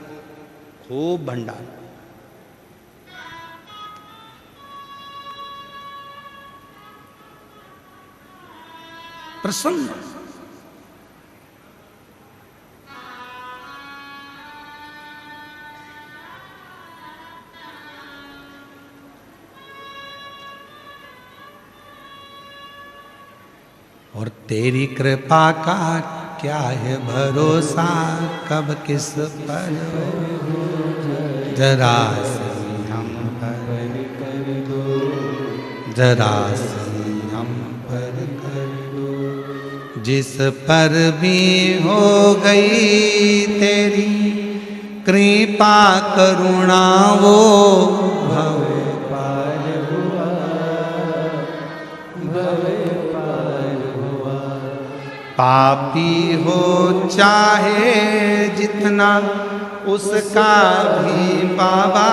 खूब भंडारा। प्रसन्न और तेरी कृपा का क्या है भरोसा, कब किस पर जरा से हम पर कर दो, जरा से हम पर कर दो। जिस पर भी हो गई तेरी कृपा करुणा वो भव पार हुआ, भव पार हुआ। पापी हो चाहे जितना उसका भी बाबा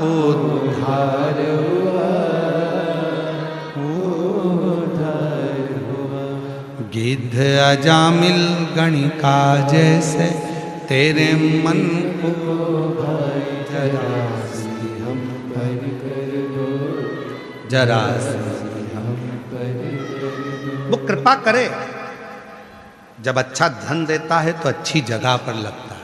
उद्धार हुआ, उद्धार हुआ। गिद्ध अजामिल गणिका जैसे तेरे मन को भाई जरा सी हम पर कर दो, जरा सी हम पर कर दो। वो कृपा करे। जब अच्छा धन देता है तो अच्छी जगह पर लगता है,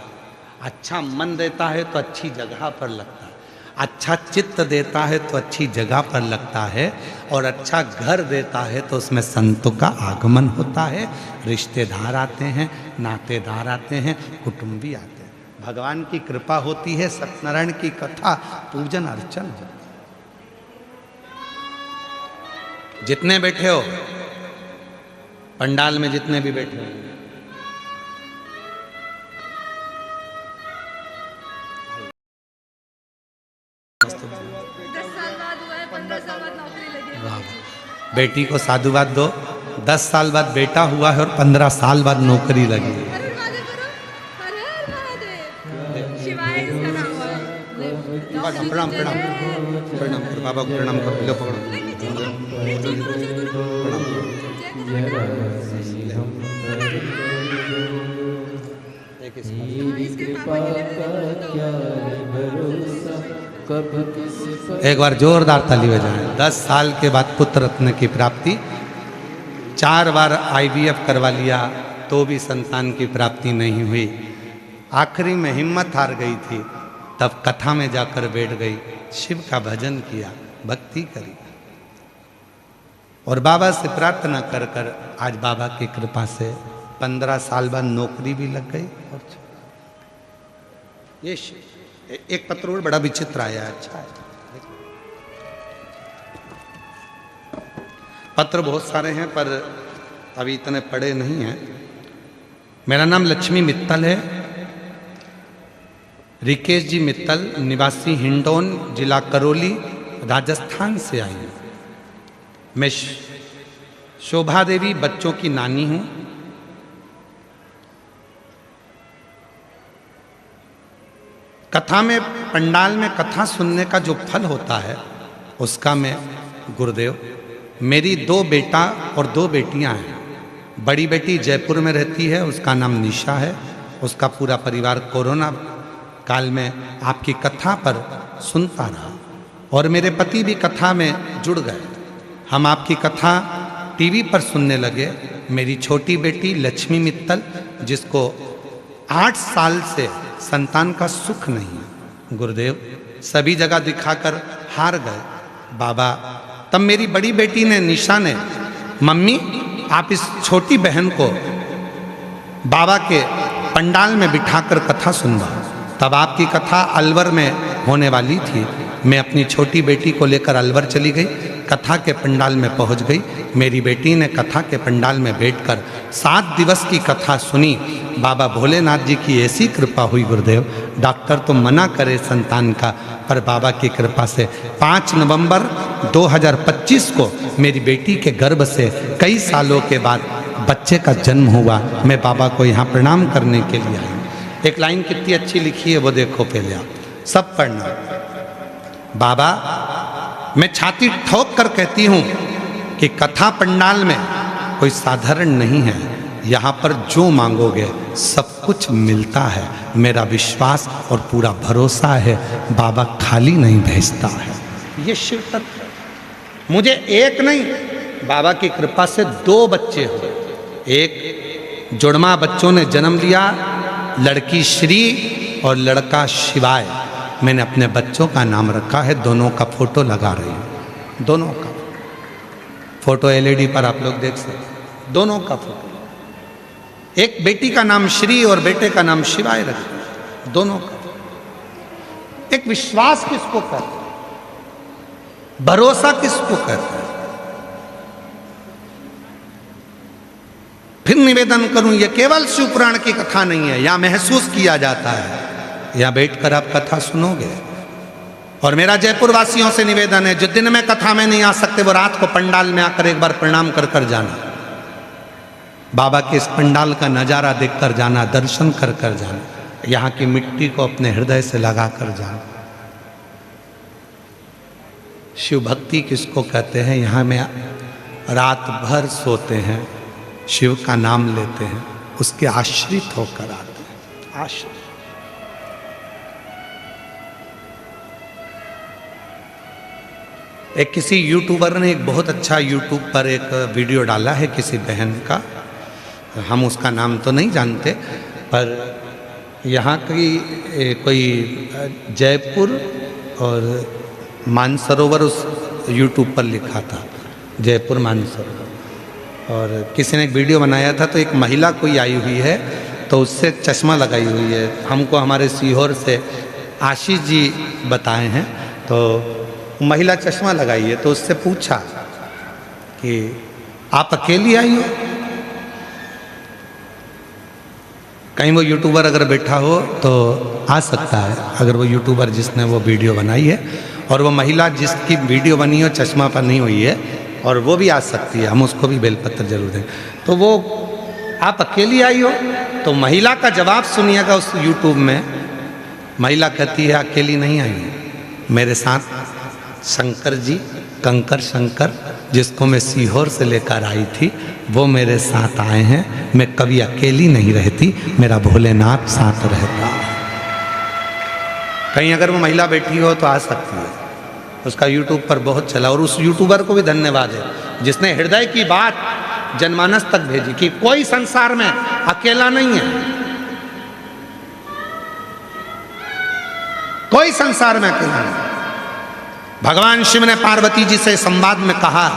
अच्छा मन देता है तो अच्छी जगह पर लगता है, अच्छा चित्त देता है तो अच्छी जगह पर लगता है, और अच्छा घर देता है तो उसमें संतों का आगमन होता है, रिश्तेदार आते हैं, नातेदार आते हैं, कुटुंबी आते हैं। भगवान की कृपा होती है, सत्यनारायण की कथा, पूजन अर्चन होता है। जितने बैठे हो पंडाल में, जितने भी बैठे हो, बेटी को साधुवाद दो। 10 साल बाद बेटा हुआ है और 15 साल बाद नौकरी लगी है। प्रणाम प्रणाम प्रणाम करो बाबा को, प्रणाम करो, लो पकड़ो, एक बार जोरदार ताली बजाएं। 10 साल के बाद पुत्र रत्न की प्राप्ति, 4 बार IVF करवा लिया तो भी संतान की प्राप्ति नहीं हुई। आखिरी में हिम्मत हार गई थी, तब कथा में जाकर बैठ गई, शिव का भजन किया, भक्ति करी, और बाबा से प्रार्थना कर कर आज बाबा की कृपा से 15 साल बाद नौकरी भी लग गई। और ये एक पत्र और बड़ा विचित्र आया, अच्छा है। पत्र बहुत सारे हैं पर अभी इतने पढ़े नहीं हैं। मेरा नाम लक्ष्मी मित्तल है, रिकेश जी मित्तल, निवासी हिंडौन, जिला करौली, राजस्थान से आई हूँ। मैं शोभा देवी बच्चों की नानी हूँ। कथा में, पंडाल में कथा सुनने का जो फल होता है उसका मैं गुरुदेव मेरी 2 बेटा और 2 बेटियां हैं। बड़ी बेटी जयपुर में रहती है, उसका नाम निशा है। उसका पूरा परिवार कोरोना काल में आपकी कथा पर सुनता रहा और मेरे पति भी कथा में जुड़ गए। हम आपकी कथा टीवी पर सुनने लगे। मेरी छोटी बेटी लक्ष्मी मित्तल, जिसको 8 साल से संतान का सुख नहीं है, गुरुदेव सभी जगह दिखाकर हार गए बाबा। तब मेरी बड़ी बेटी ने, निशा ने, मम्मी आप इस छोटी बहन को बाबा के पंडाल में बिठाकर कथा सुनवाओ। तब आपकी कथा अलवर में होने वाली थी। मैं अपनी छोटी बेटी को लेकर अलवर चली गई, कथा के पंडाल में पहुंच गई। मेरी बेटी ने कथा के पंडाल में बैठकर 7 दिवस की कथा सुनी। बाबा भोलेनाथ जी की ऐसी कृपा हुई गुरुदेव, डॉक्टर तो मना करे संतान का, पर बाबा की कृपा से 5 नवंबर 2025 को मेरी बेटी के गर्भ से कई सालों के बाद बच्चे का जन्म हुआ। मैं बाबा को यहाँ प्रणाम करने के लिए आई। एक लाइन कितनी अच्छी लिखी है वो देखो पहले आप सब पढ़ना। बाबा मैं छाती ठोक कर कहती हूँ कि कथा पंडाल में कोई साधारण नहीं है। यहाँ पर जो मांगोगे सब कुछ मिलता है। मेरा विश्वास और पूरा भरोसा है, बाबा खाली नहीं भेजता है। ये शिव तत्व है। मुझे एक नहीं, बाबा की कृपा से 2 बच्चे हुए। एक जुड़वा बच्चों ने जन्म लिया, लड़की श्री और लड़का शिवाय। मैंने अपने बच्चों का नाम रखा है, दोनों का फोटो लगा रही हूँ। दोनों का फोटो LED पर आप लोग देख सकते हैं, दोनों का फोटो। एक बेटी का नाम श्री और बेटे का नाम शिवाय रखा, दोनों का। एक विश्वास किसको कहते हैं, भरोसा किसको कहते हैं। फिर निवेदन करूं, यह केवल शिव पुराण की कथा नहीं है, यहां महसूस किया जाता है। यहां बैठकर आप कथा सुनोगे। और मेरा जयपुर वासियों से निवेदन है, जो दिन में कथा में नहीं आ सकते वो रात को पंडाल में आकर एक बार प्रणाम कर कर जाना। बाबा के इस पंडाल का नजारा देख कर जाना, दर्शन कर कर जाना, यहाँ की मिट्टी को अपने हृदय से लगा कर जाना। शिव भक्ति किसको कहते हैं, यहाँ में रात भर सोते हैं, शिव का नाम लेते हैं, उसके आश्रित होकर आते हैं। आश्रित। एक किसी यूट्यूबर ने एक बहुत अच्छा यूट्यूब पर एक वीडियो डाला है किसी बहन का, हम उसका नाम तो नहीं जानते, पर यहाँ की कोई जयपुर और मानसरोवर उस यूट्यूब पर लिखा था, जयपुर मानसरोवर। और किसी ने एक वीडियो बनाया था, तो एक महिला कोई आई हुई है, तो उससे चश्मा लगाई हुई है। हमको हमारे सीहोर से आशीष जी बताए हैं। तो महिला चश्मा लगाई है, तो उससे पूछा कि आप अकेली आई हो। कहीं वो यूट्यूबर अगर बैठा हो तो आ सकता है, अगर वो यूट्यूबर जिसने वो वीडियो बनाई है और वो महिला जिसकी वीडियो बनी हो चश्मा पर नहीं हुई है, और वो भी आ सकती है, हम उसको भी बेलपत्र जरूर दें। तो वो आप अकेली आई हो, तो महिला का जवाब सुनिएगा उस यूट्यूब में। महिला कहती है अकेली नहीं आई हूँ, मेरे साथ शंकर जी, कंकर शंकर, जिसको मैं सीहोर से लेकर आई थी, वो मेरे साथ आए हैं। मैं कभी अकेली नहीं रहती, मेरा भोलेनाथ साथ रहता। कहीं अगर वो महिला बैठी हो तो आ सकती है, उसका यूट्यूब पर बहुत चला। और उस यूट्यूबर को भी धन्यवाद है जिसने हृदय की बात जनमानस तक भेजी कि कोई संसार में अकेला नहीं है, कोई संसार में अकेला नहीं। भगवान शिव ने पार्वती जी से संवाद में कहा,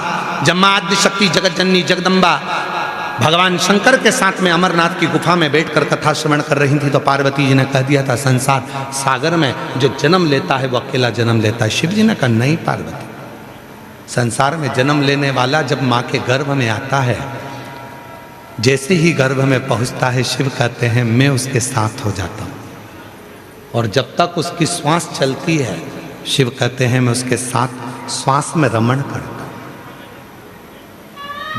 जब मां आद्य शक्ति जगत जननी जगदम्बा भगवान शंकर के साथ में अमरनाथ की गुफा में बैठकर कथा श्रवण कर रही थी, तो पार्वती जी ने कह दिया था संसार सागर में जो जन्म लेता है वो अकेला जन्म लेता है। शिव जी ने कहा नहीं पार्वती, संसार में जन्म लेने वाला जब माँ के गर्भ में आता है, जैसे ही गर्भ में पहुंचता है, शिव कहते हैं मैं उसके साथ हो जाता हूँ। और जब तक उसकी श्वास चलती है, शिव कहते हैं मैं उसके साथ श्वास में रमण करता हूं।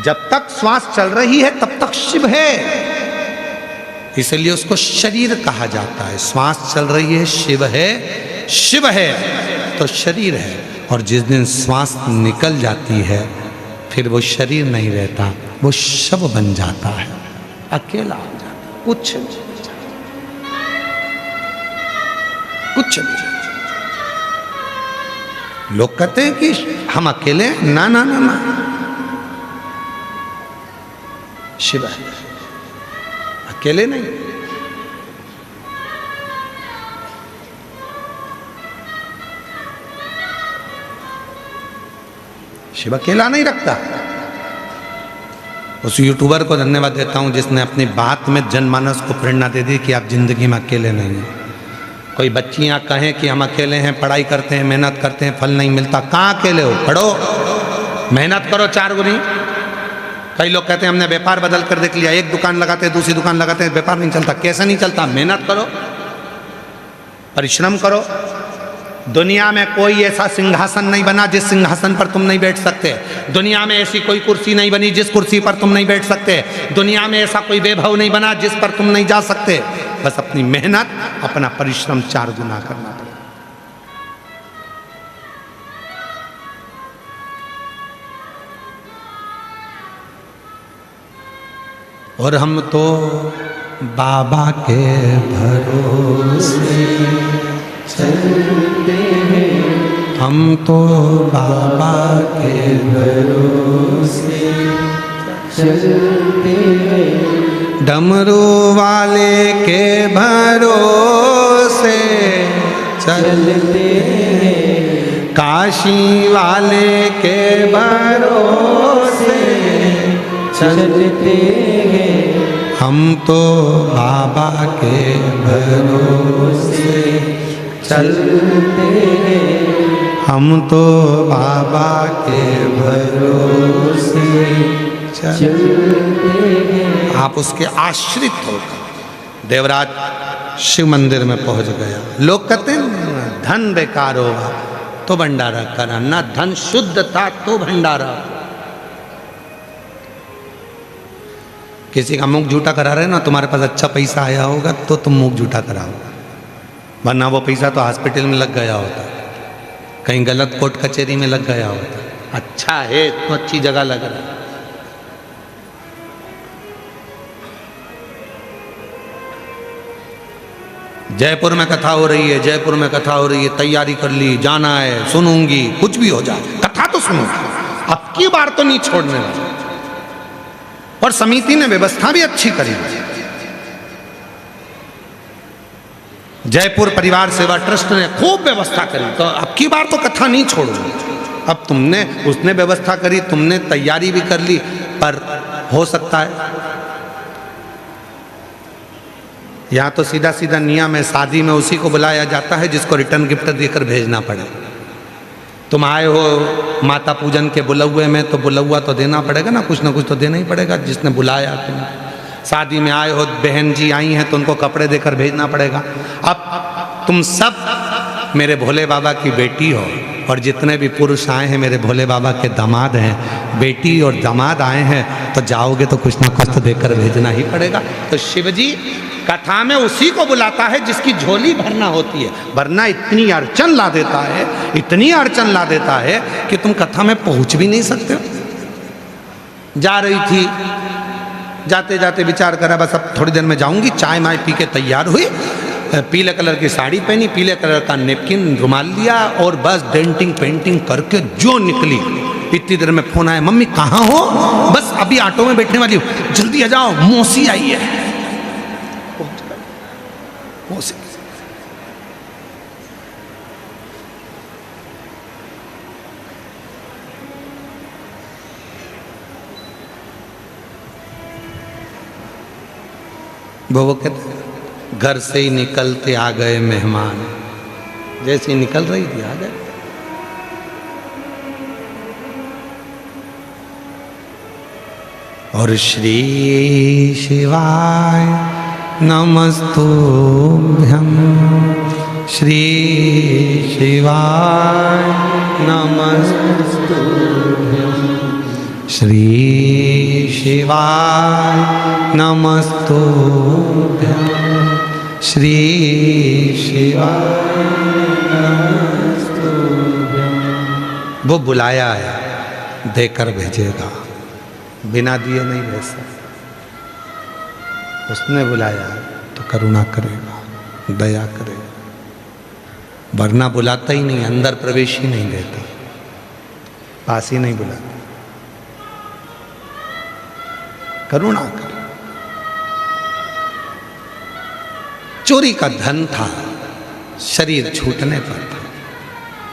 जब तक श्वास चल रही है तब तक शिव है, इसलिए उसको शरीर कहा जाता है। श्वास चल रही है, शिव है, शिव है तो शरीर है। और जिस दिन श्वास निकल जाती है फिर वो शरीर नहीं रहता, वो शव बन जाता है, अकेला हो जाता, कुछ नहीं बचा, कुछ नहीं। लोग कहते हैं कि हम अकेले हैं, ना ना ना ना, शिव अकेले नहीं। शिव अकेला नहीं रखता। उस यूट्यूबर को धन्यवाद देता हूं जिसने अपनी बात में जनमानस को प्रेरणा दे दी कि आप जिंदगी में अकेले नहीं हैं। कोई बच्चियां कहें कि हम अकेले हैं, पढ़ाई करते हैं, मेहनत करते हैं, फल नहीं मिलता, कहाँ अकेले हो? पढ़ो, मेहनत करो 4 गुनी। कई लोग कहते हैं हमने व्यापार बदल कर देख लिया, एक दुकान लगाते हैं, दूसरी दुकान लगाते हैं, व्यापार नहीं चलता। कैसे नहीं चलता? मेहनत करो, परिश्रम करो। दुनिया में कोई ऐसा सिंहासन नहीं बना जिस सिंहासन पर तुम नहीं बैठ सकते। दुनिया में ऐसी कोई कुर्सी नहीं बनी जिस कुर्सी पर तुम नहीं बैठ सकते। दुनिया में ऐसा कोई वैभव नहीं बना जिस पर तुम नहीं जा सकते। बस अपनी मेहनत, अपना परिश्रम 4 गुना करना पड़ेगा। और हम तो बाबा के भरोसे चलते हैं, हम तो बाबा के भरोसे चलते हैं, डमरू वाले के भरोसे चलते हैं, काशी वाले के भरोसे चलते हैं, हम तो बाबा के भरोसे चलते हैं, हम तो बाबा के भरोसे चलते हैं। आप उसके आश्रित होकर देवराज शिव मंदिर में पहुंच गया। लोग कहते हैं धन बेकार होगा तो भंडारा करा, ना धन शुद्ध था तो भंडारा। किसी का मुख झूठा करा रहे ना, तुम्हारे पास अच्छा पैसा आया होगा तो तुम मुख झूठा कराओ, वरना वो पैसा तो हॉस्पिटल में लग गया होता, कहीं गलत कोर्ट कचहरी में लग गया होता। अच्छा है तो अच्छी जगह लग रहा है। जयपुर में कथा हो रही है, जयपुर में कथा हो रही है, तैयारी कर ली, जाना है, सुनूंगी, कुछ भी हो जाए, कथा तो सुनूंगी, अब की बार तो नहीं छोड़ने वाला। और समिति ने व्यवस्था भी अच्छी करी। जयपुर परिवार सेवा ट्रस्ट ने खूब व्यवस्था करी, तो अब की बार तो कथा नहीं छोड़ूंगी। अब तुमने, उसने व्यवस्था करी, तुमने तैयारी भी कर ली, पर हो सकता है यहाँ तो सीधा सीधा नियम है, शादी में उसी को बुलाया जाता है जिसको रिटर्न गिफ्ट देकर भेजना पड़े। तुम आए हो माता पूजन के बुलौए में, तो बुलौआ तो देना पड़ेगा ना कुछ तो देना ही पड़ेगा जिसने बुलाया तुम्हें। शादी में आए हो, बहन जी आई हैं तो उनको कपड़े देकर भेजना पड़ेगा। अब तुम सब मेरे भोले बाबा की बेटी हो, और जितने भी पुरुष आए हैं मेरे भोले बाबा के दामाद हैं, बेटी और दामाद आए हैं, तो जाओगे तो कुछ ना कुछ तो देकर भेजना ही पड़ेगा। तो शिवजी कथा में उसी को बुलाता है जिसकी झोली भरना होती है, वरना इतनी अड़चन ला देता है, इतनी अड़चन ला देता है कि तुम कथा में पहुंच भी नहीं सकते हो। जा रही थी, जाते जाते विचार करा बस अब थोड़ी देर में जाऊंगी, चाय माय पी के तैयार हुई, पीले कलर की साड़ी पहनी, पीले कलर का नेपकिन रुमाल लिया, और बस डेंटिंग पेंटिंग करके जो निकली, इतनी देर में फोन आया, मम्मी कहाँ हो? बस अभी ऑटो में बैठने वाली हूँ, जल्दी आ जाओ, मौसी आई है। मौसी वो कहते घर से ही निकलते आ गए मेहमान, जैसे ही निकल रही थी आ गए। और श्री शिवाय नमस्तुभ्यं, श्री शिवाय नमस्तुभ्यं, श्री शिवाय नमस्तुभ्यं, श्री शिवाय नमस्तुभ्यं। वो बुलाया है, देकर भेजेगा, बिना दिए नहीं भेज सकता। उसने बुलाया तो करुणा करेगा, दया करेगा, वरना बुलाता ही नहीं, अंदर प्रवेश ही नहीं देता, पास ही नहीं बुलाता। करुणा करे। चोरी का धन था, शरीर छूटने पर था।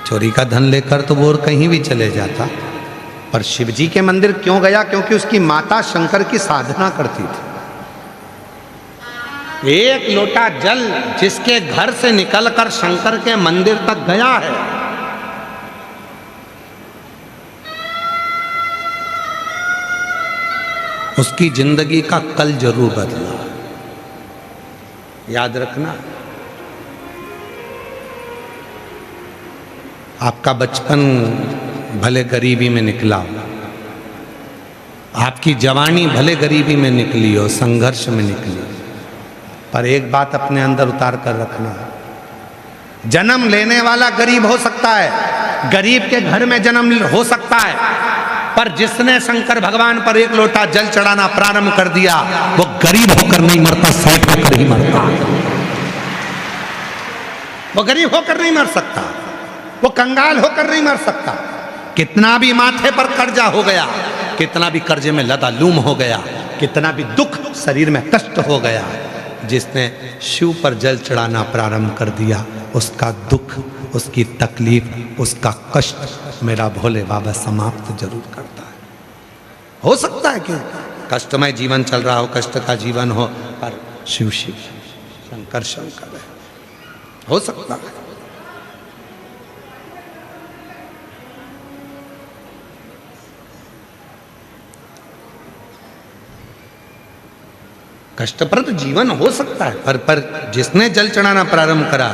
चोरी का धन लेकर तो वो और कहीं भी चले जाता, पर शिवजी के मंदिर क्यों गया? क्योंकि उसकी माता शंकर की साधना करती थी। एक लोटा जल जिसके घर से निकलकर शंकर के मंदिर तक गया है, उसकी जिंदगी का कल जरूर बदला। याद रखना, आपका बचपन भले गरीबी में निकला, आपकी जवानी भले गरीबी में निकली हो, संघर्ष में निकली, पर एक बात अपने अंदर उतार कर रखना, जन्म लेने वाला गरीब हो सकता है, गरीब के घर में जन्म हो सकता है, पर जिसने शंकर भगवान पर एक लोटा जल चढ़ाना प्रारंभ कर दिया, वो गरीब होकर नहीं मरता, सैट होकर ही मरता। वो गरीब होकर नहीं मर सकता, वो कंगाल होकर नहीं मर सकता। कितना भी माथे पर कर्जा हो गया, कितना भी कर्जे में लदालूम हो गया, कितना भी दुख शरीर में कष्ट हो गया, जिसने शिव पर जल चढ़ाना प्रारंभ कर दिया, उसका दुख, उसकी तकलीफ, उसका कष्ट मेरा भोले बाबा समाप्त जरूर करता है। हो सकता है कि कष्टमय जीवन चल रहा हो, कष्ट का जीवन हो, पर शिव शिव शंकर शंकर है, हो सकता है। कष्टप्रद जीवन हो सकता है, पर जिसने जल चढ़ाना प्रारंभ करा,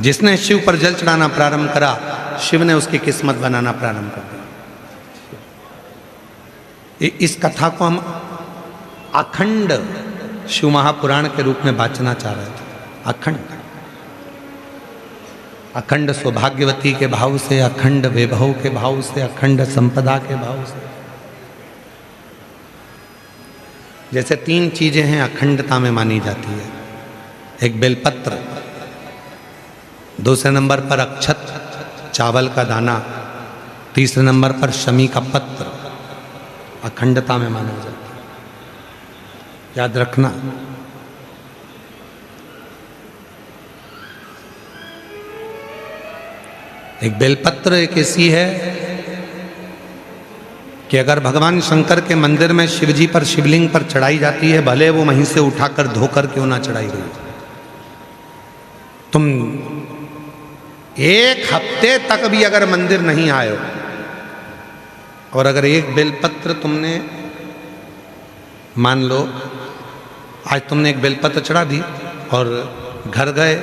जिसने शिव पर जल चढ़ाना प्रारंभ करा, शिव ने उसकी किस्मत बनाना प्रारंभ कर दिया। इस कथा को हम अखंड शिव महापुराण के रूप में बांचना चाह रहे थे। अखंड अखंड सौभाग्यवती के भाव से, अखंड वैभव के भाव से, अखंड संपदा के भाव से। जैसे 3 चीजें हैं अखंडता में मानी जाती है। एक बेलपत्र, दूसरे नंबर पर अक्षत चावल का दाना, तीसरे नंबर पर शमी का पत्र, अखंडता में माना जाता है। याद रखना, एक बेलपत्र एक ऐसी है कि अगर भगवान शंकर के मंदिर में शिवजी पर शिवलिंग पर चढ़ाई जाती है, भले वो वहीं से उठाकर धोकर क्यों ना चढ़ाई गई, तुम 1 हफ्ते तक भी अगर मंदिर नहीं आए हो और अगर एक बेलपत्र तुमने, मान लो आज तुमने एक बेलपत्र चढ़ा दी और घर गए,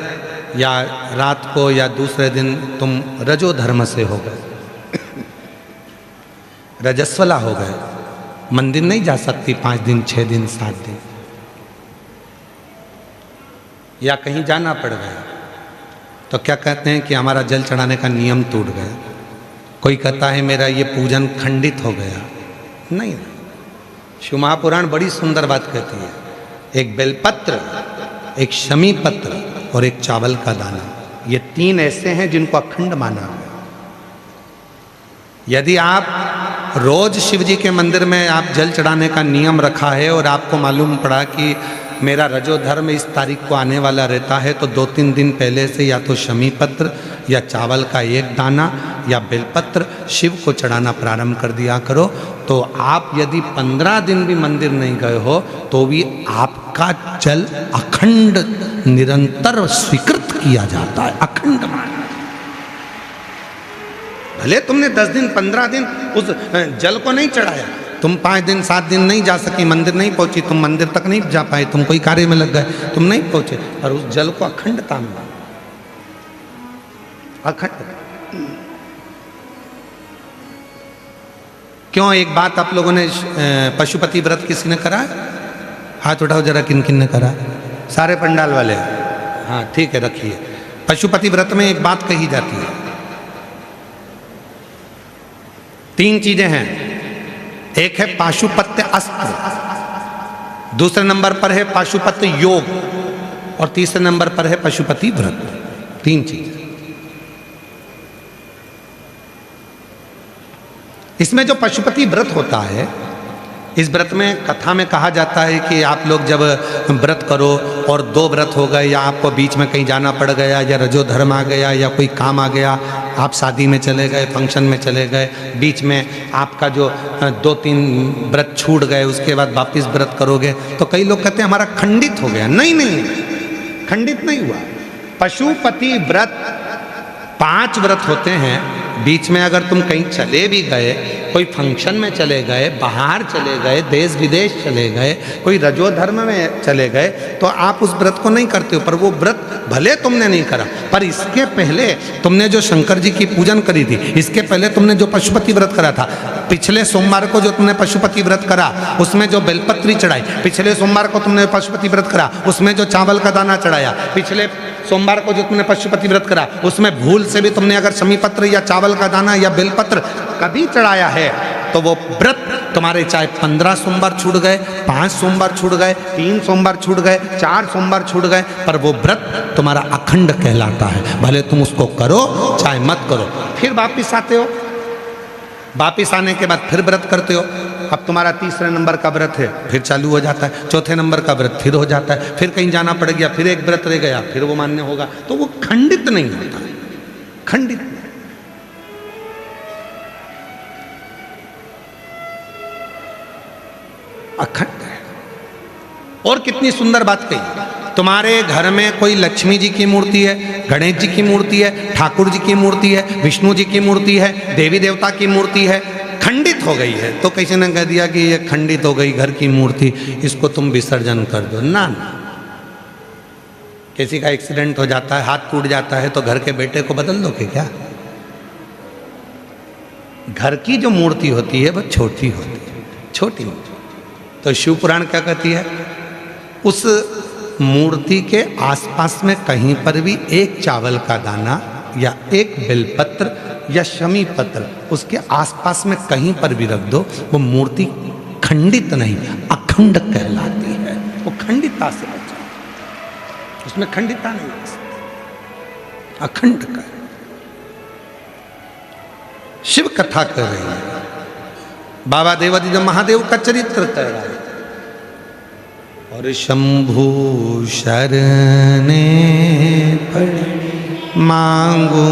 या रात को या दूसरे दिन तुम रजो धर्म से हो गए, रजस्वला हो गए, मंदिर नहीं जा सकती 5 दिन, 6 दिन, 7 दिन, या कहीं जाना पड़ गया, तो क्या कहते हैं कि हमारा जल चढ़ाने का नियम टूट गया। कोई कहता है मेरा ये पूजन खंडित हो गया। नहीं, शिव महापुराण बड़ी सुंदर बात कहती है, एक बेलपत्र, एक शमी पत्र और एक चावल का दाना, ये 3 ऐसे हैं जिनको अखंड माना है। यदि आप रोज शिव जी के मंदिर में आप जल चढ़ाने का नियम रखा है और आपको मालूम पड़ा कि मेरा रजो धर्म इस तारीख को आने वाला रहता है, तो 2-3 दिन पहले से या तो शमी पत्र या चावल का एक दाना या बेलपत्र शिव को चढ़ाना प्रारंभ कर दिया करो। तो आप यदि 15 दिन भी मंदिर नहीं गए हो तो भी आपका जल अखंड निरंतर स्वीकृत किया जाता है, अखंड मान। भले तुमने 10 दिन 15 दिन उस जल को नहीं चढ़ाया, तुम 5 दिन 7 दिन नहीं जा सकी, मंदिर नहीं पहुंची, तुम मंदिर तक नहीं जा पाए, तुम कोई कार्य में लग गए, तुम नहीं पहुंचे, और उस जल को अखंडता में, अखंड। क्यों? एक बात आप लोगों ने, पशुपति व्रत किसी ने करा? हाथ उठाओ जरा, किन किन ने करा? सारे पंडाल वाले? हाँ ठीक है, रखिए। पशुपति व्रत में एक बात कही जाती है, 3 चीजें हैं। एक है पाशुपत्य अस्त्र, दूसरे नंबर पर है पाशुपत्य योग, और तीसरे नंबर पर है पशुपति व्रत। 3 चीज। इसमें जो पशुपति व्रत होता है, इस व्रत में कथा में कहा जाता है कि आप लोग जब व्रत करो और 2 व्रत हो गए, या आपको बीच में कहीं जाना पड़ गया, या रजोधर्म आ गया, या कोई काम आ गया, आप शादी में चले गए, फंक्शन में चले गए, बीच में आपका जो 2-3 व्रत छूट गए, उसके बाद वापिस व्रत करोगे, तो कई लोग कहते हैं हमारा खंडित हो गया। नहीं नहीं, खंडित नहीं हुआ। पशुपति व्रत 5 व्रत होते हैं। बीच में अगर तुम कहीं चले भी गए, कोई फंक्शन में चले गए, बाहर चले गए, देश विदेश चले गए, कोई रजोधर्म में चले गए, तो आप उस व्रत को नहीं करते हो। पर वो व्रत भले तुमने नहीं करा, पर इसके पहले तुमने जो शंकर जी की पूजन करी थी, इसके पहले तुमने जो पशुपति व्रत करा था, पिछले सोमवार को जो तुमने पशुपति व्रत करा उसमें जो बेलपत्री चढ़ाई, पिछले सोमवार को तुमने पशुपति व्रत करा उसमें जो चावल का दाना चढ़ाया, पिछले सोमवार को जो तुमने पशुपति व्रत करा उसमें भूल से भी तुमने अगर समीपत्र या चावल का दाना या बेलपत्र कभी चढ़ाया है, तो वो व्रत तुम्हारे चाहे 15 सोमवार छूट गए, 5 सोमवार छूट गए, 3 सोमवार छूट गए, 4 सोमवार छूट गए, पर वो व्रत तुम्हारा अखंड कहलाता है। भले तुम उसको करो चाहे मत करो। फिर वापिस आते हो, वापिस आने के बाद फिर व्रत करते हो। अब तुम्हारा 3रे नंबर का व्रत है, फिर चालू हो जाता है। 4थे नंबर का व्रत फिर हो जाता है। फिर कहीं जाना पड़ गया, फिर एक व्रत रह गया, फिर वो मान्य होगा। तो वो खंडित नहीं होता, खंडित नहीं। अखंड है। और कितनी सुंदर बात कही। तुम्हारे घर में कोई लक्ष्मी जी की मूर्ति है, गणेश जी की मूर्ति है, ठाकुर जी की मूर्ति है, विष्णु जी की मूर्ति है, देवी देवता की मूर्ति है, खंडित हो गई है, तो किसी ने कह दिया कि ये खंडित हो गई घर की मूर्ति, इसको तुम विसर्जन कर दो। ना ना, किसी का एक्सीडेंट हो जाता है, हाथ टूट जाता है, तो घर के बेटे को बदल दो क्या? घर की जो मूर्ति होती है वह छोटी होती है, छोटी होती है। तो शिव पुराण क्या कहती है? उस मूर्ति के आसपास में कहीं पर भी एक चावल का दाना या एक बेलपत्र या शमी पत्र उसके आसपास में कहीं पर भी रख दो, वो मूर्ति खंडित नहीं, अखंड कहलाती है। वो खंडितता से बचा, उसमें खंडितता नहीं है, अखंड का। शिव कथा कर रही है, बाबा देवादिदेव महादेव का चरित्र कर रहा है। और शंभु शरणे पड़ी मांगू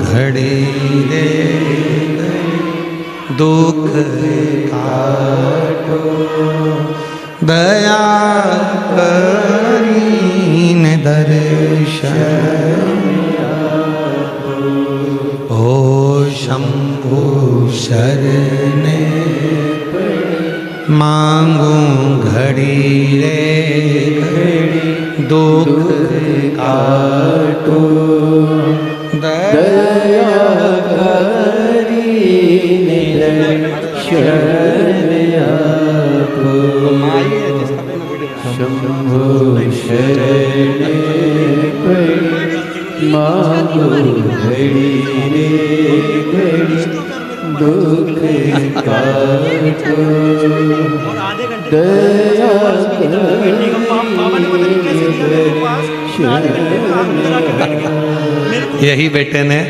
घड़ी रे, दुख काटो दया करीन दर्शन। ओ शंभु शरणे मांगू घड़ी रे घड़ी, दुख काटो दया करीन दर्शन आपो। शंभु शरणे पड़ी मांगो घड़ी रे घड़ी, दुख काटो दया यही बेटे ने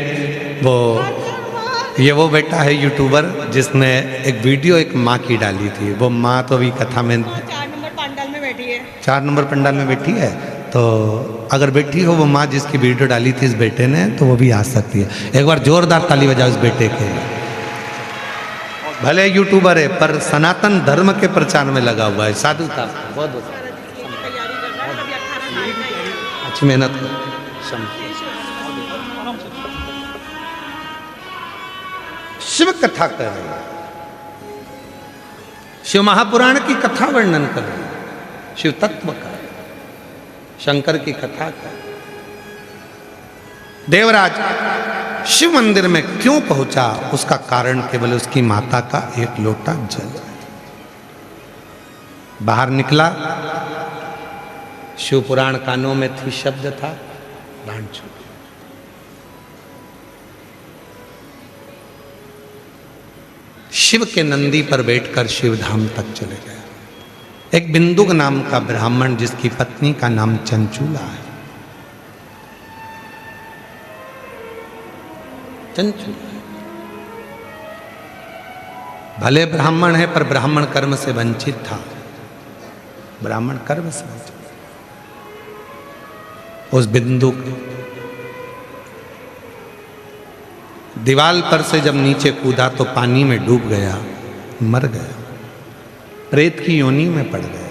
वो बेटा है यूट्यूबर जिसने एक वीडियो एक माँ की डाली थी। वो माँ तो अभी कथा में 4 नंबर पंडाल में बैठी है। 4 नंबर पंडाल में बैठी है। तो अगर बैठी हो वो माँ जिसकी वीडियो डाली थी इस बेटे ने, तो वो भी आ सकती है। एक बार जोरदार ताली बजाओ इस बेटे के। भले यूट्यूबर है पर सनातन धर्म के प्रचार में लगा हुआ है। साधु था, बहुत तैयारी कर रहा है, अभी 18 साल का है। अच्छी मेहनत कर। शिव कथा कर रहे हैं, शिव महापुराण की कथा वर्णन कर रहे हैं, शिव तत्व का, शंकर की कथा का। देवराज शिव मंदिर में क्यों पहुंचा, उसका कारण केवल उसकी माता का एक लोटा जल। बाहर निकला, शिव पुराण कानों में थी, शब्द था, प्राण छूट। शिव के नंदी पर बैठकर शिव धाम तक चले गए। एक बिंदुक नाम का ब्राह्मण जिसकी पत्नी का नाम चंचूला है, चंचूला भले ब्राह्मण है पर ब्राह्मण कर्म से वंचित था, ब्राह्मण कर्म से वंचित। उस बिंदुक दीवाल पर से जब नीचे कूदा तो पानी में डूब गया, मर गया, प्रेत की योनि में पड़ गया।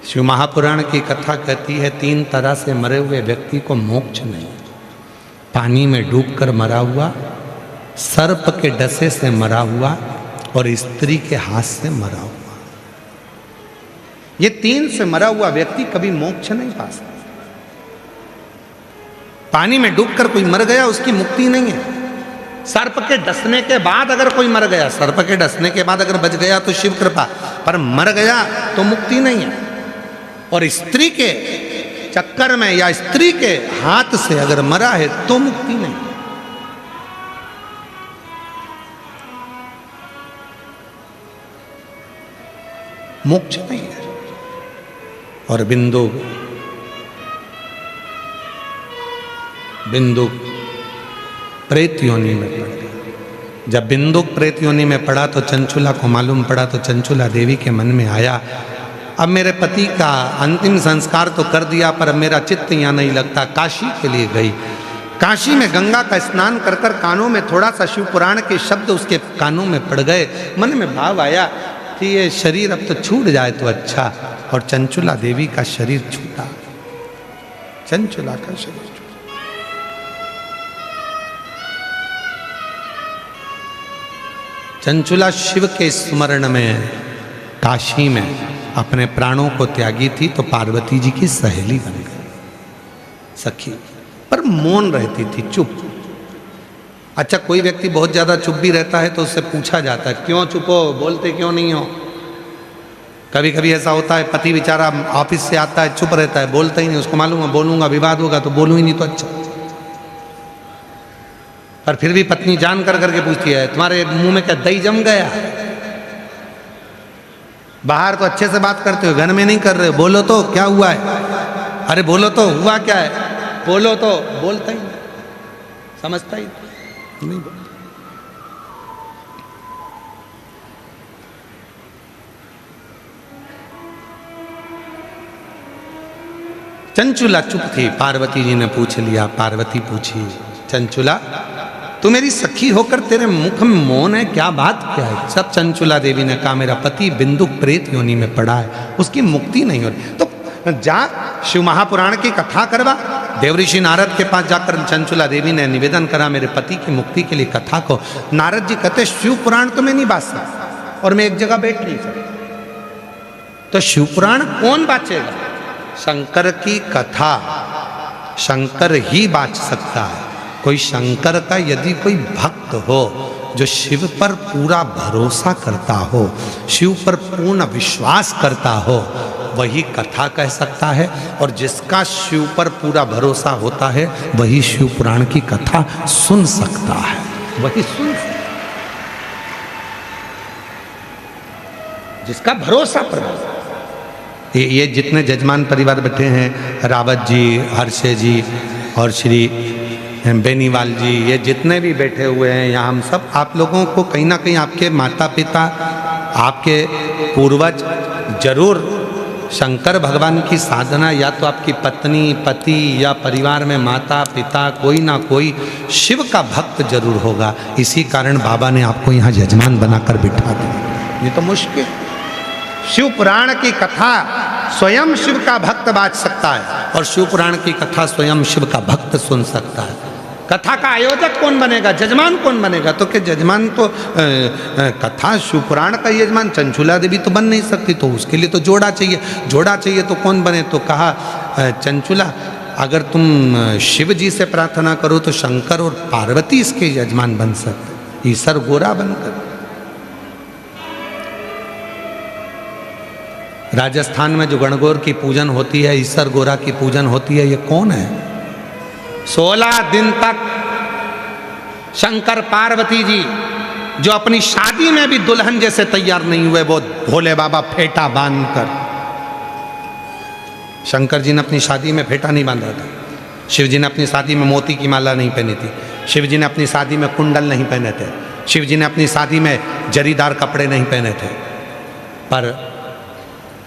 शिव महापुराण की कथा कहती है 3 तरह से मरे हुए व्यक्ति को मोक्ष नहीं, पानी में डूबकर मरा हुआ, सर्प के डसे से मरा हुआ और स्त्री के हाथ से मरा हुआ। ये 3 से मरा हुआ व्यक्ति कभी मोक्ष नहीं पा सकता। पानी में डूबकर कोई मर गया उसकी मुक्ति नहीं है। सर्प के डसने के बाद अगर कोई मर गया, सर्प के डसने के बाद अगर बच गया तो शिव कृपा, पर मर गया तो मुक्ति नहीं है। और स्त्री के चक्कर में या स्त्री के हाथ से अगर मरा है तो मुक्ति नहीं। मोक्ष नहीं है। और बिंदु प्रेत योनि में पड़ गया। जब बिंदुक प्रेत योनि में पड़ा तो चंचुला को मालूम पड़ा, तो चंचुला देवी के मन में आया, अब मेरे पति का अंतिम संस्कार तो कर दिया पर अब मेरा चित्त यहाँ नहीं लगता। काशी के लिए गई, काशी में गंगा का स्नान कर कर कानों में थोड़ा सा शिव पुराण के शब्द उसके कानों में पड़ गए। मन में भाव आया कि ये शरीर अब तो छूट जाए तो अच्छा। और चंचुला देवी का शरीर छूटा, चंचुला का शरीर छूटा। चंचुला शिव के स्मरण में काशी में अपने प्राणों को त्यागी थी तो पार्वती जी की सहेली बन गई, सखी, पर मौन रहती थी, चुप। अच्छा, कोई व्यक्ति बहुत ज्यादा चुप भी रहता है तो उससे पूछा जाता है क्यों चुप हो, बोलते क्यों नहीं हो। कभी कभी ऐसा होता है पति बेचारा ऑफिस से आता है, चुप रहता है, बोलता ही नहीं, उसको मालूम है बोलूंगा विवाद होगा तो बोलूं ही नहीं तो अच्छा। पर फिर भी पत्नी जान कर करके पूछती है तुम्हारे मुंह में क्या दही जम गया, बाहर तो अच्छे से बात करते हो, घर में नहीं कर रहे हो, बोलो तो क्या हुआ है, अरे बोलो तो हुआ क्या है, बोलो तो, बोलता ही नहीं, समझता ही नहीं। चंचुला चुप थी। पार्वती जी ने पूछ लिया, पार्वती पूछी चंचुला तू मेरी सखी होकर तेरे मुख में मौन है, क्या बात क्या है। सब चंचुला देवी ने कहा मेरा पति बिंदुक प्रेत योनि में पड़ा है, उसकी मुक्ति नहीं हो रही। तो जा शिव महापुराण की कथा करवा। देवऋषि नारद के पास जाकर चंचुला देवी ने निवेदन करा मेरे पति की मुक्ति के लिए कथा को। नारद जी कहते शिव पुराण तो मैं नहीं बात सकता और मैं एक जगह बैठ नहीं सकता, तो शिव पुराण कौन बाचेगा। शंकर की कथा शंकर ही बाच सकता है। कोई शंकर का यदि कोई भक्त हो जो शिव पर पूरा भरोसा करता हो, शिव पर पूर्ण विश्वास करता हो, वही कथा कह सकता है। और जिसका शिव पर पूरा भरोसा होता है वही शिव पुराण की कथा सुन सकता है, वही सुन सकता है। जिसका भरोसा पर ये जितने जजमान परिवार बैठे हैं, रावत जी, हर्षे जी और श्री बेनीवाल जी, ये जितने भी बैठे हुए हैं यहाँ, हम सब आप लोगों को कहीं ना कहीं आपके माता पिता, आपके पूर्वज जरूर शंकर भगवान की साधना, या तो आपकी पत्नी, पति या परिवार में माता पिता कोई ना कोई शिव का भक्त जरूर होगा। इसी कारण बाबा ने आपको यहाँ यजमान बनाकर बिठा दिया। ये तो मुश्किल। शिव पुराण की कथा स्वयं शिव का भक्त बाच सकता है और शिव पुराण की कथा स्वयं शिव का भक्त सुन सकता है। कथा का आयोजक कौन बनेगा, जजमान कौन बनेगा। तो कि जजमान तो कथा शिव पुराण का यजमान चंचुला देवी तो बन नहीं सकती, तो उसके लिए तो जोड़ा चाहिए। जोड़ा चाहिए तो कौन बने, तो कहा चंचुला अगर तुम शिव जी से प्रार्थना करो तो शंकर और पार्वती इसके यजमान बन सकते, ईसर गोरा बनकर। राजस्थान में जो गणगौर की पूजन होती है, ईसर गोरा की पूजन होती है, ये कौन है। 16 दिन तक शंकर पार्वती जी जो अपनी शादी में भी दुल्हन जैसे तैयार नहीं हुए, वो भोले बाबा फेटा बांध कर। शंकर जी ने अपनी शादी में फेटा नहीं बांधा था, शिव जी ने अपनी शादी में मोती की माला नहीं पहनी थी, शिव जी ने अपनी शादी में कुंडल नहीं पहने थे, शिव जी ने अपनी शादी में जरीदार कपड़े नहीं पहने थे। पर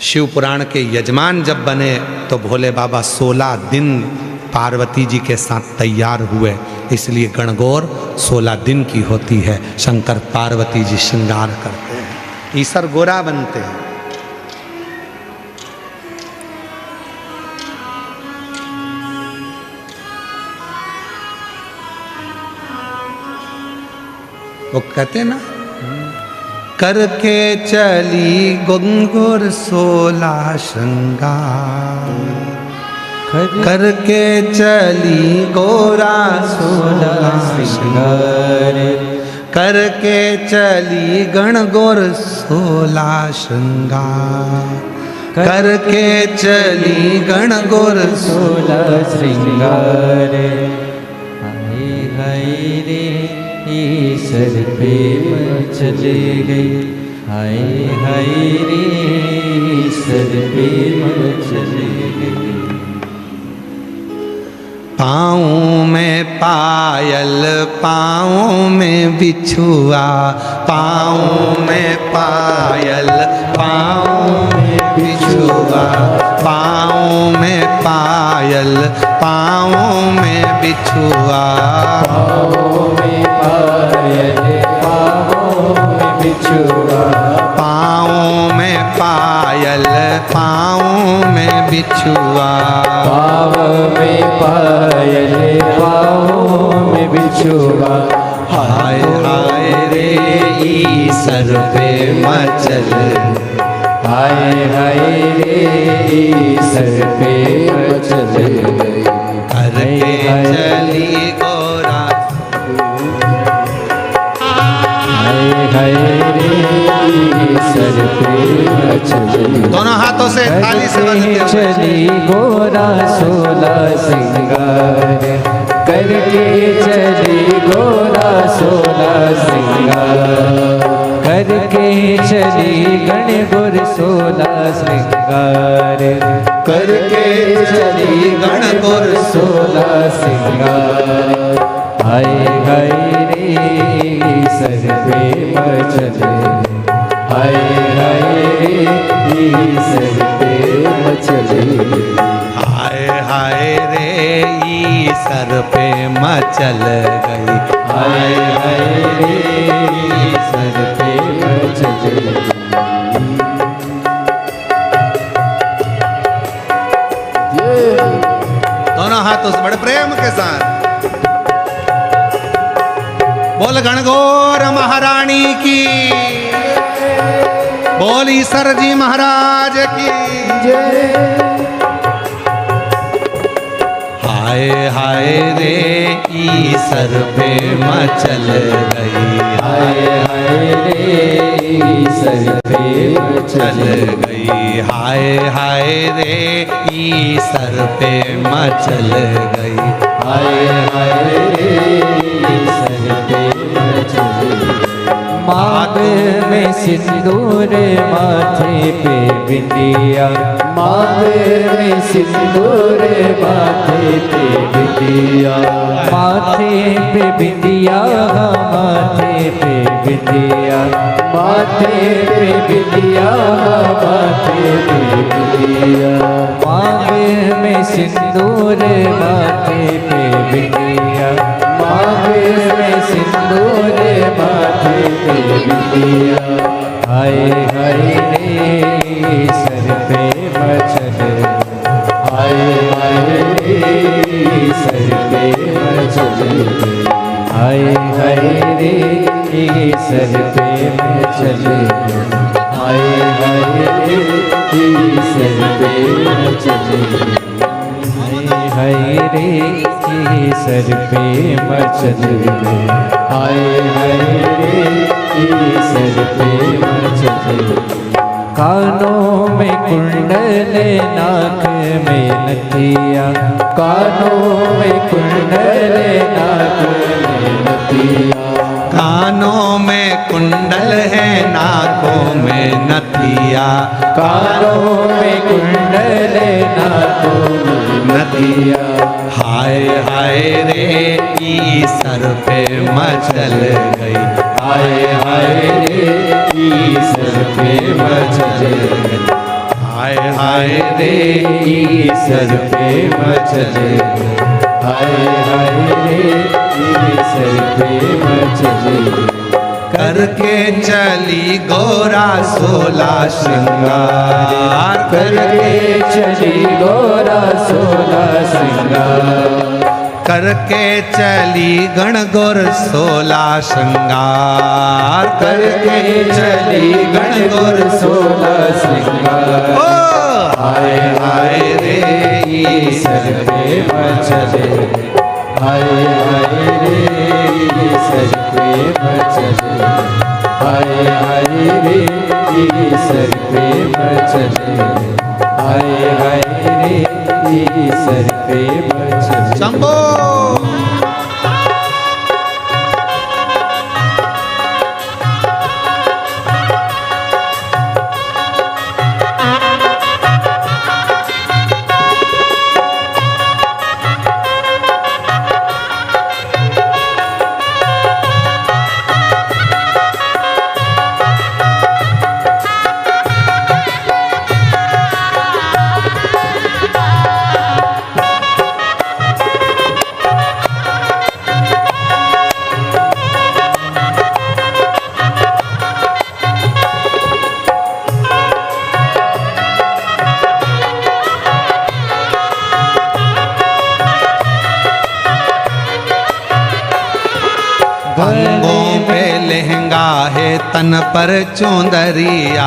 शिव पुराण के यजमान जब बने तो भोले बाबा 16 दिन पार्वती जी के साथ तैयार हुए, इसलिए गणगौर 16 दिन की होती है। शंकर पार्वती जी श्रृंगार करते हैं, ईश्वर गोरा बनते हैं। वो कहते ना, करके चली गंगोर 16 श्रृंगार, करके चली गोरा 16 श्रृंगार, करके चली गणगौर 16 श्रृंगार, करके चली गणगौर 16 श्रृंगार। हाय हाय रे ईश्वर प्रेम चले गई, हाय हाय रे ईश्वर प्रेम चले गई। पाँव में पायल पाँव में बिछुआ, पाँव में पायल पाँव में बिछुआ, पाँव में पायल पाँव में बिछुआ, पाँव में पायल पाँव में बिछुआ, पाँव में पायल पाँव में बिछुआ, पाँव में पायल पाँव में बिछुआ। हाय हाय रे ईश्वर पे मचल, हाय हाय रे ईश्वर पे चले गए, करके चली गोरा। हाय हाय रे ईश्वर पे चले गए। दोनों हाथों से ताली से बजते हुए चली गोरा 16 श्रृंगार, करके चली गोरा 16 श्रृंगार, करके चली गणगौर 16 श्रृंगार, करके चली गणगौर 16 श्रृंगार। हाय हाय रे ईश्वर प्रेम चले, हाय हाय रे ईश्वर प्रेम चले, हाय हाय रे ईश्वर पे मचल गई, हाय हाय रे ईश्वर प्रेम चले। दोनों हाथों से बड़े प्रेम के साथ बोल गणगौर महारानी की, बोल ईश्वर जी महाराज की। हाय हाय रे ईश्वर पे मचल गई, हाय हाय रे ईश्वर प्रेम चल गई, हाय हाय रे ईश्वर पे मचल गई, हाय हाय रे ईश्वर प्रेम चले। मांग में सिंदूर माथे पे बिंदिया, मांग में सिंदूर माथे पे बिंदिया, माथे पे बिंदिया, माथे पे बिंदिया, माथे पे बिंदिया, माथे पे बिंदिया। मांग में सिंदूर माथे पे बिंदिया, मांग में सिंदूर माथे पे बिंदिया। हाय हाय रे सर पे मचल, हाय हाय रे सर पे मचल, हाय हाय रे सर पे मचल, हाय हाय रे सर पे मचल, हाय हाय रे सर पे मचल, हाय हाय रे सर पे मचल। कानों में कुंडल नाक में नथिया, कानों में कुंडल नाक में नथिया, कानों में कुंडल है, नाकों में नथिया, कानों में कुंडल नाकों में नथिया। हाय हाय रे ई सर पे मचल गई, हाय हाय रे ई सर पे मचल गई, हाय हाय रे ई सर पे मचल गई, हाय हाय रे ई सर पे मचल गई। करके चली गोरा 16 श्रृंगार, करके चली गोरा 16 श्रृंगार, करके चली गणगौर 16 श्रृंगार, करके चली गणगौर 16 श्रृंगार। ओ हाय हाय रे ई सर पे मचल गई, हाय हाय रे ई सर पे मचल गई, हाय हाय रे ई सर पे मचल गई, हाय हाय रे ई सर पे मचल गई। शंभो अंगों पे लहंगा है, तन पर चुंदरिया,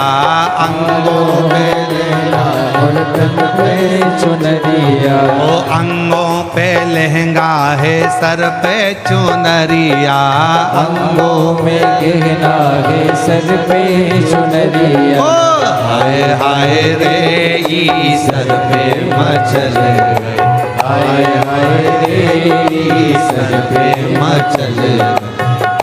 अंगों पे लहंगा और तन पे चुनरिया, ओ अंगों पे लहंगा है, सर पे चुनरिया, अंगों में गहना है, सर पे चुनरिया। ओ हाय हाय रे ई सर पे मचल गई, हाय हाय रे ई सर पे मचल गई,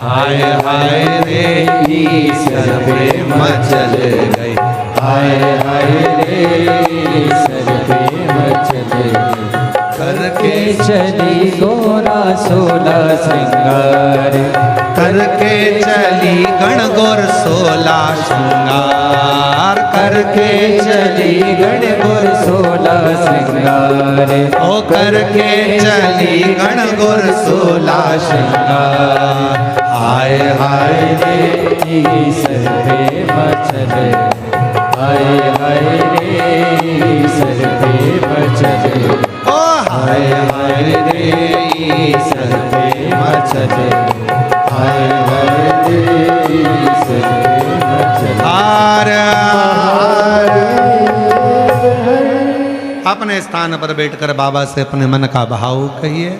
हाय हाय रे ई सर पे मचल गई, हाय हाय रे ई सर पे मचल गई। करके चली गोरा 16 श्रृंगार, करके चली गणगौर 16 श्रृंगार, करके चली गणगौर 16 श्रृंगार, ओ करके चली गणगौर 16 श्रृंगार। हाय हाय रे ई सर पे मचल गई, हाय हाय रे ई सर पे मचल गई, ओ हाय हाय रे ई सर पे मचल गई, हाय हाय रे ई सर पे मचल गई। हार अपने स्थान पर बैठकर बाबा से अपने मन का भाव कहिए।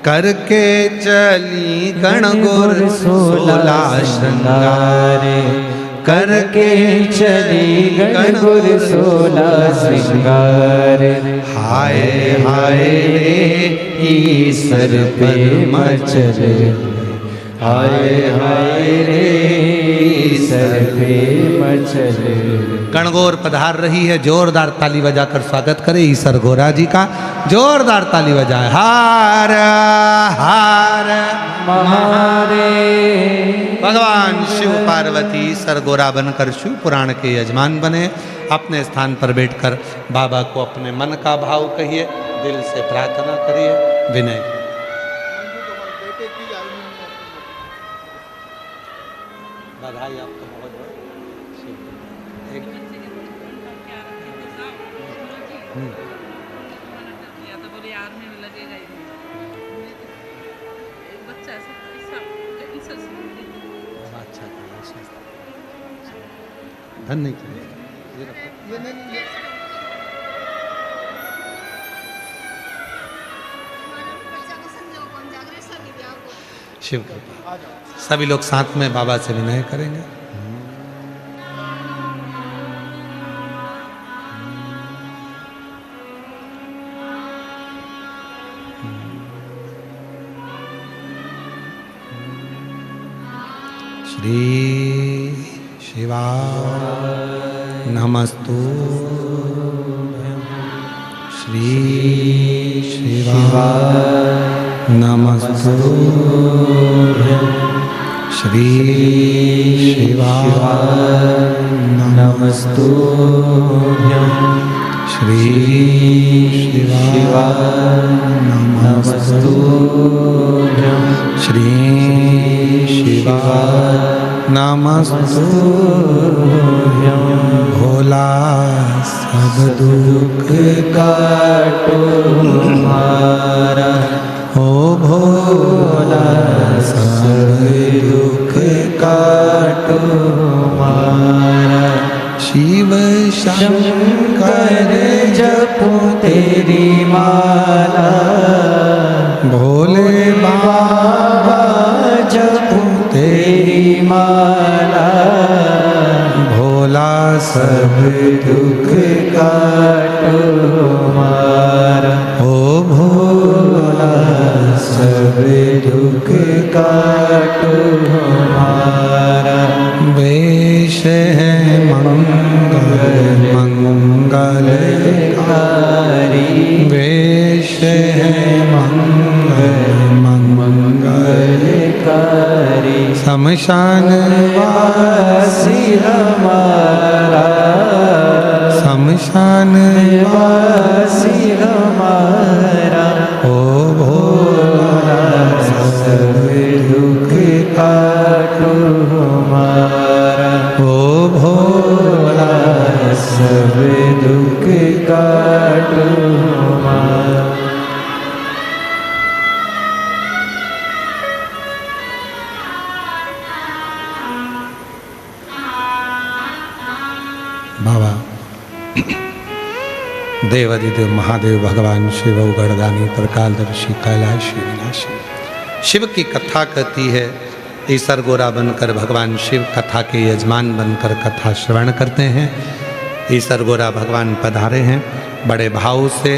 करके चली गणगौर 16 श्रृंगार, करके चली गणगौर 16 श्रृंगार, हाय हाय रे ई सर पे मचल गई, हाय हाय रे ई सर पे मचल गई। गणगौर पधार रही है, जोरदार ताली बजाकर स्वागत करें ईश्वर गोरा जी का, जोरदार ताली बजाए। हार हार महारे भगवान शिव पार्वती ईश्वर गोरा बनकर शिव पुराण के यजमान बने। अपने स्थान पर बैठकर बाबा को अपने मन का भाव कहिए, दिल से प्रार्थना करिए, विनय। बधाई आपको बहुत बहुत। या तो बोले आर्मी में लगेगा ही नहीं। एक बच्चा ऐसा अच्छा धन्य शिव कृपा। सभी लोग साथ में बाबा से विनय करेंगे। श्री शिवाय नमस्तुभ्यं श्री शिवाय नमस्तुभ्यं श्री शिवाय नमस्तुभ्यं श्री शिवाय नमस्तुभ्यं श्री शिवाय नमस्तुभ्यं भोला सब दुख काटो हमारा, ओ भोला सब दुख काटो हमारा। शिव शंकर जपो तेरी माला, भोले बाबा जपो तेरी माला, भोला सब दुख काटो हमारा, ओ भोला सब दुख काटो हमारा। वेश है मंगल मंगलकारी, वेश है मंगल मंगलकारी, शमशान वासी हमारा, शमशान वासी हमारा, ओ भोला सब दुख काटो हमारा, ओ भोला सब दुख काटो हमारा। बाबा देवादिदेव महादेव भगवान शिव गणदानी प्रकालदर्शी कैलाशी विनाशी शिव की कथा कहती है। ईसर गोरा बनकर भगवान शिव कथा के यजमान बनकर कथा श्रवण करते हैं। ईसर गोरा भगवान पधारे हैं बड़े भाव से।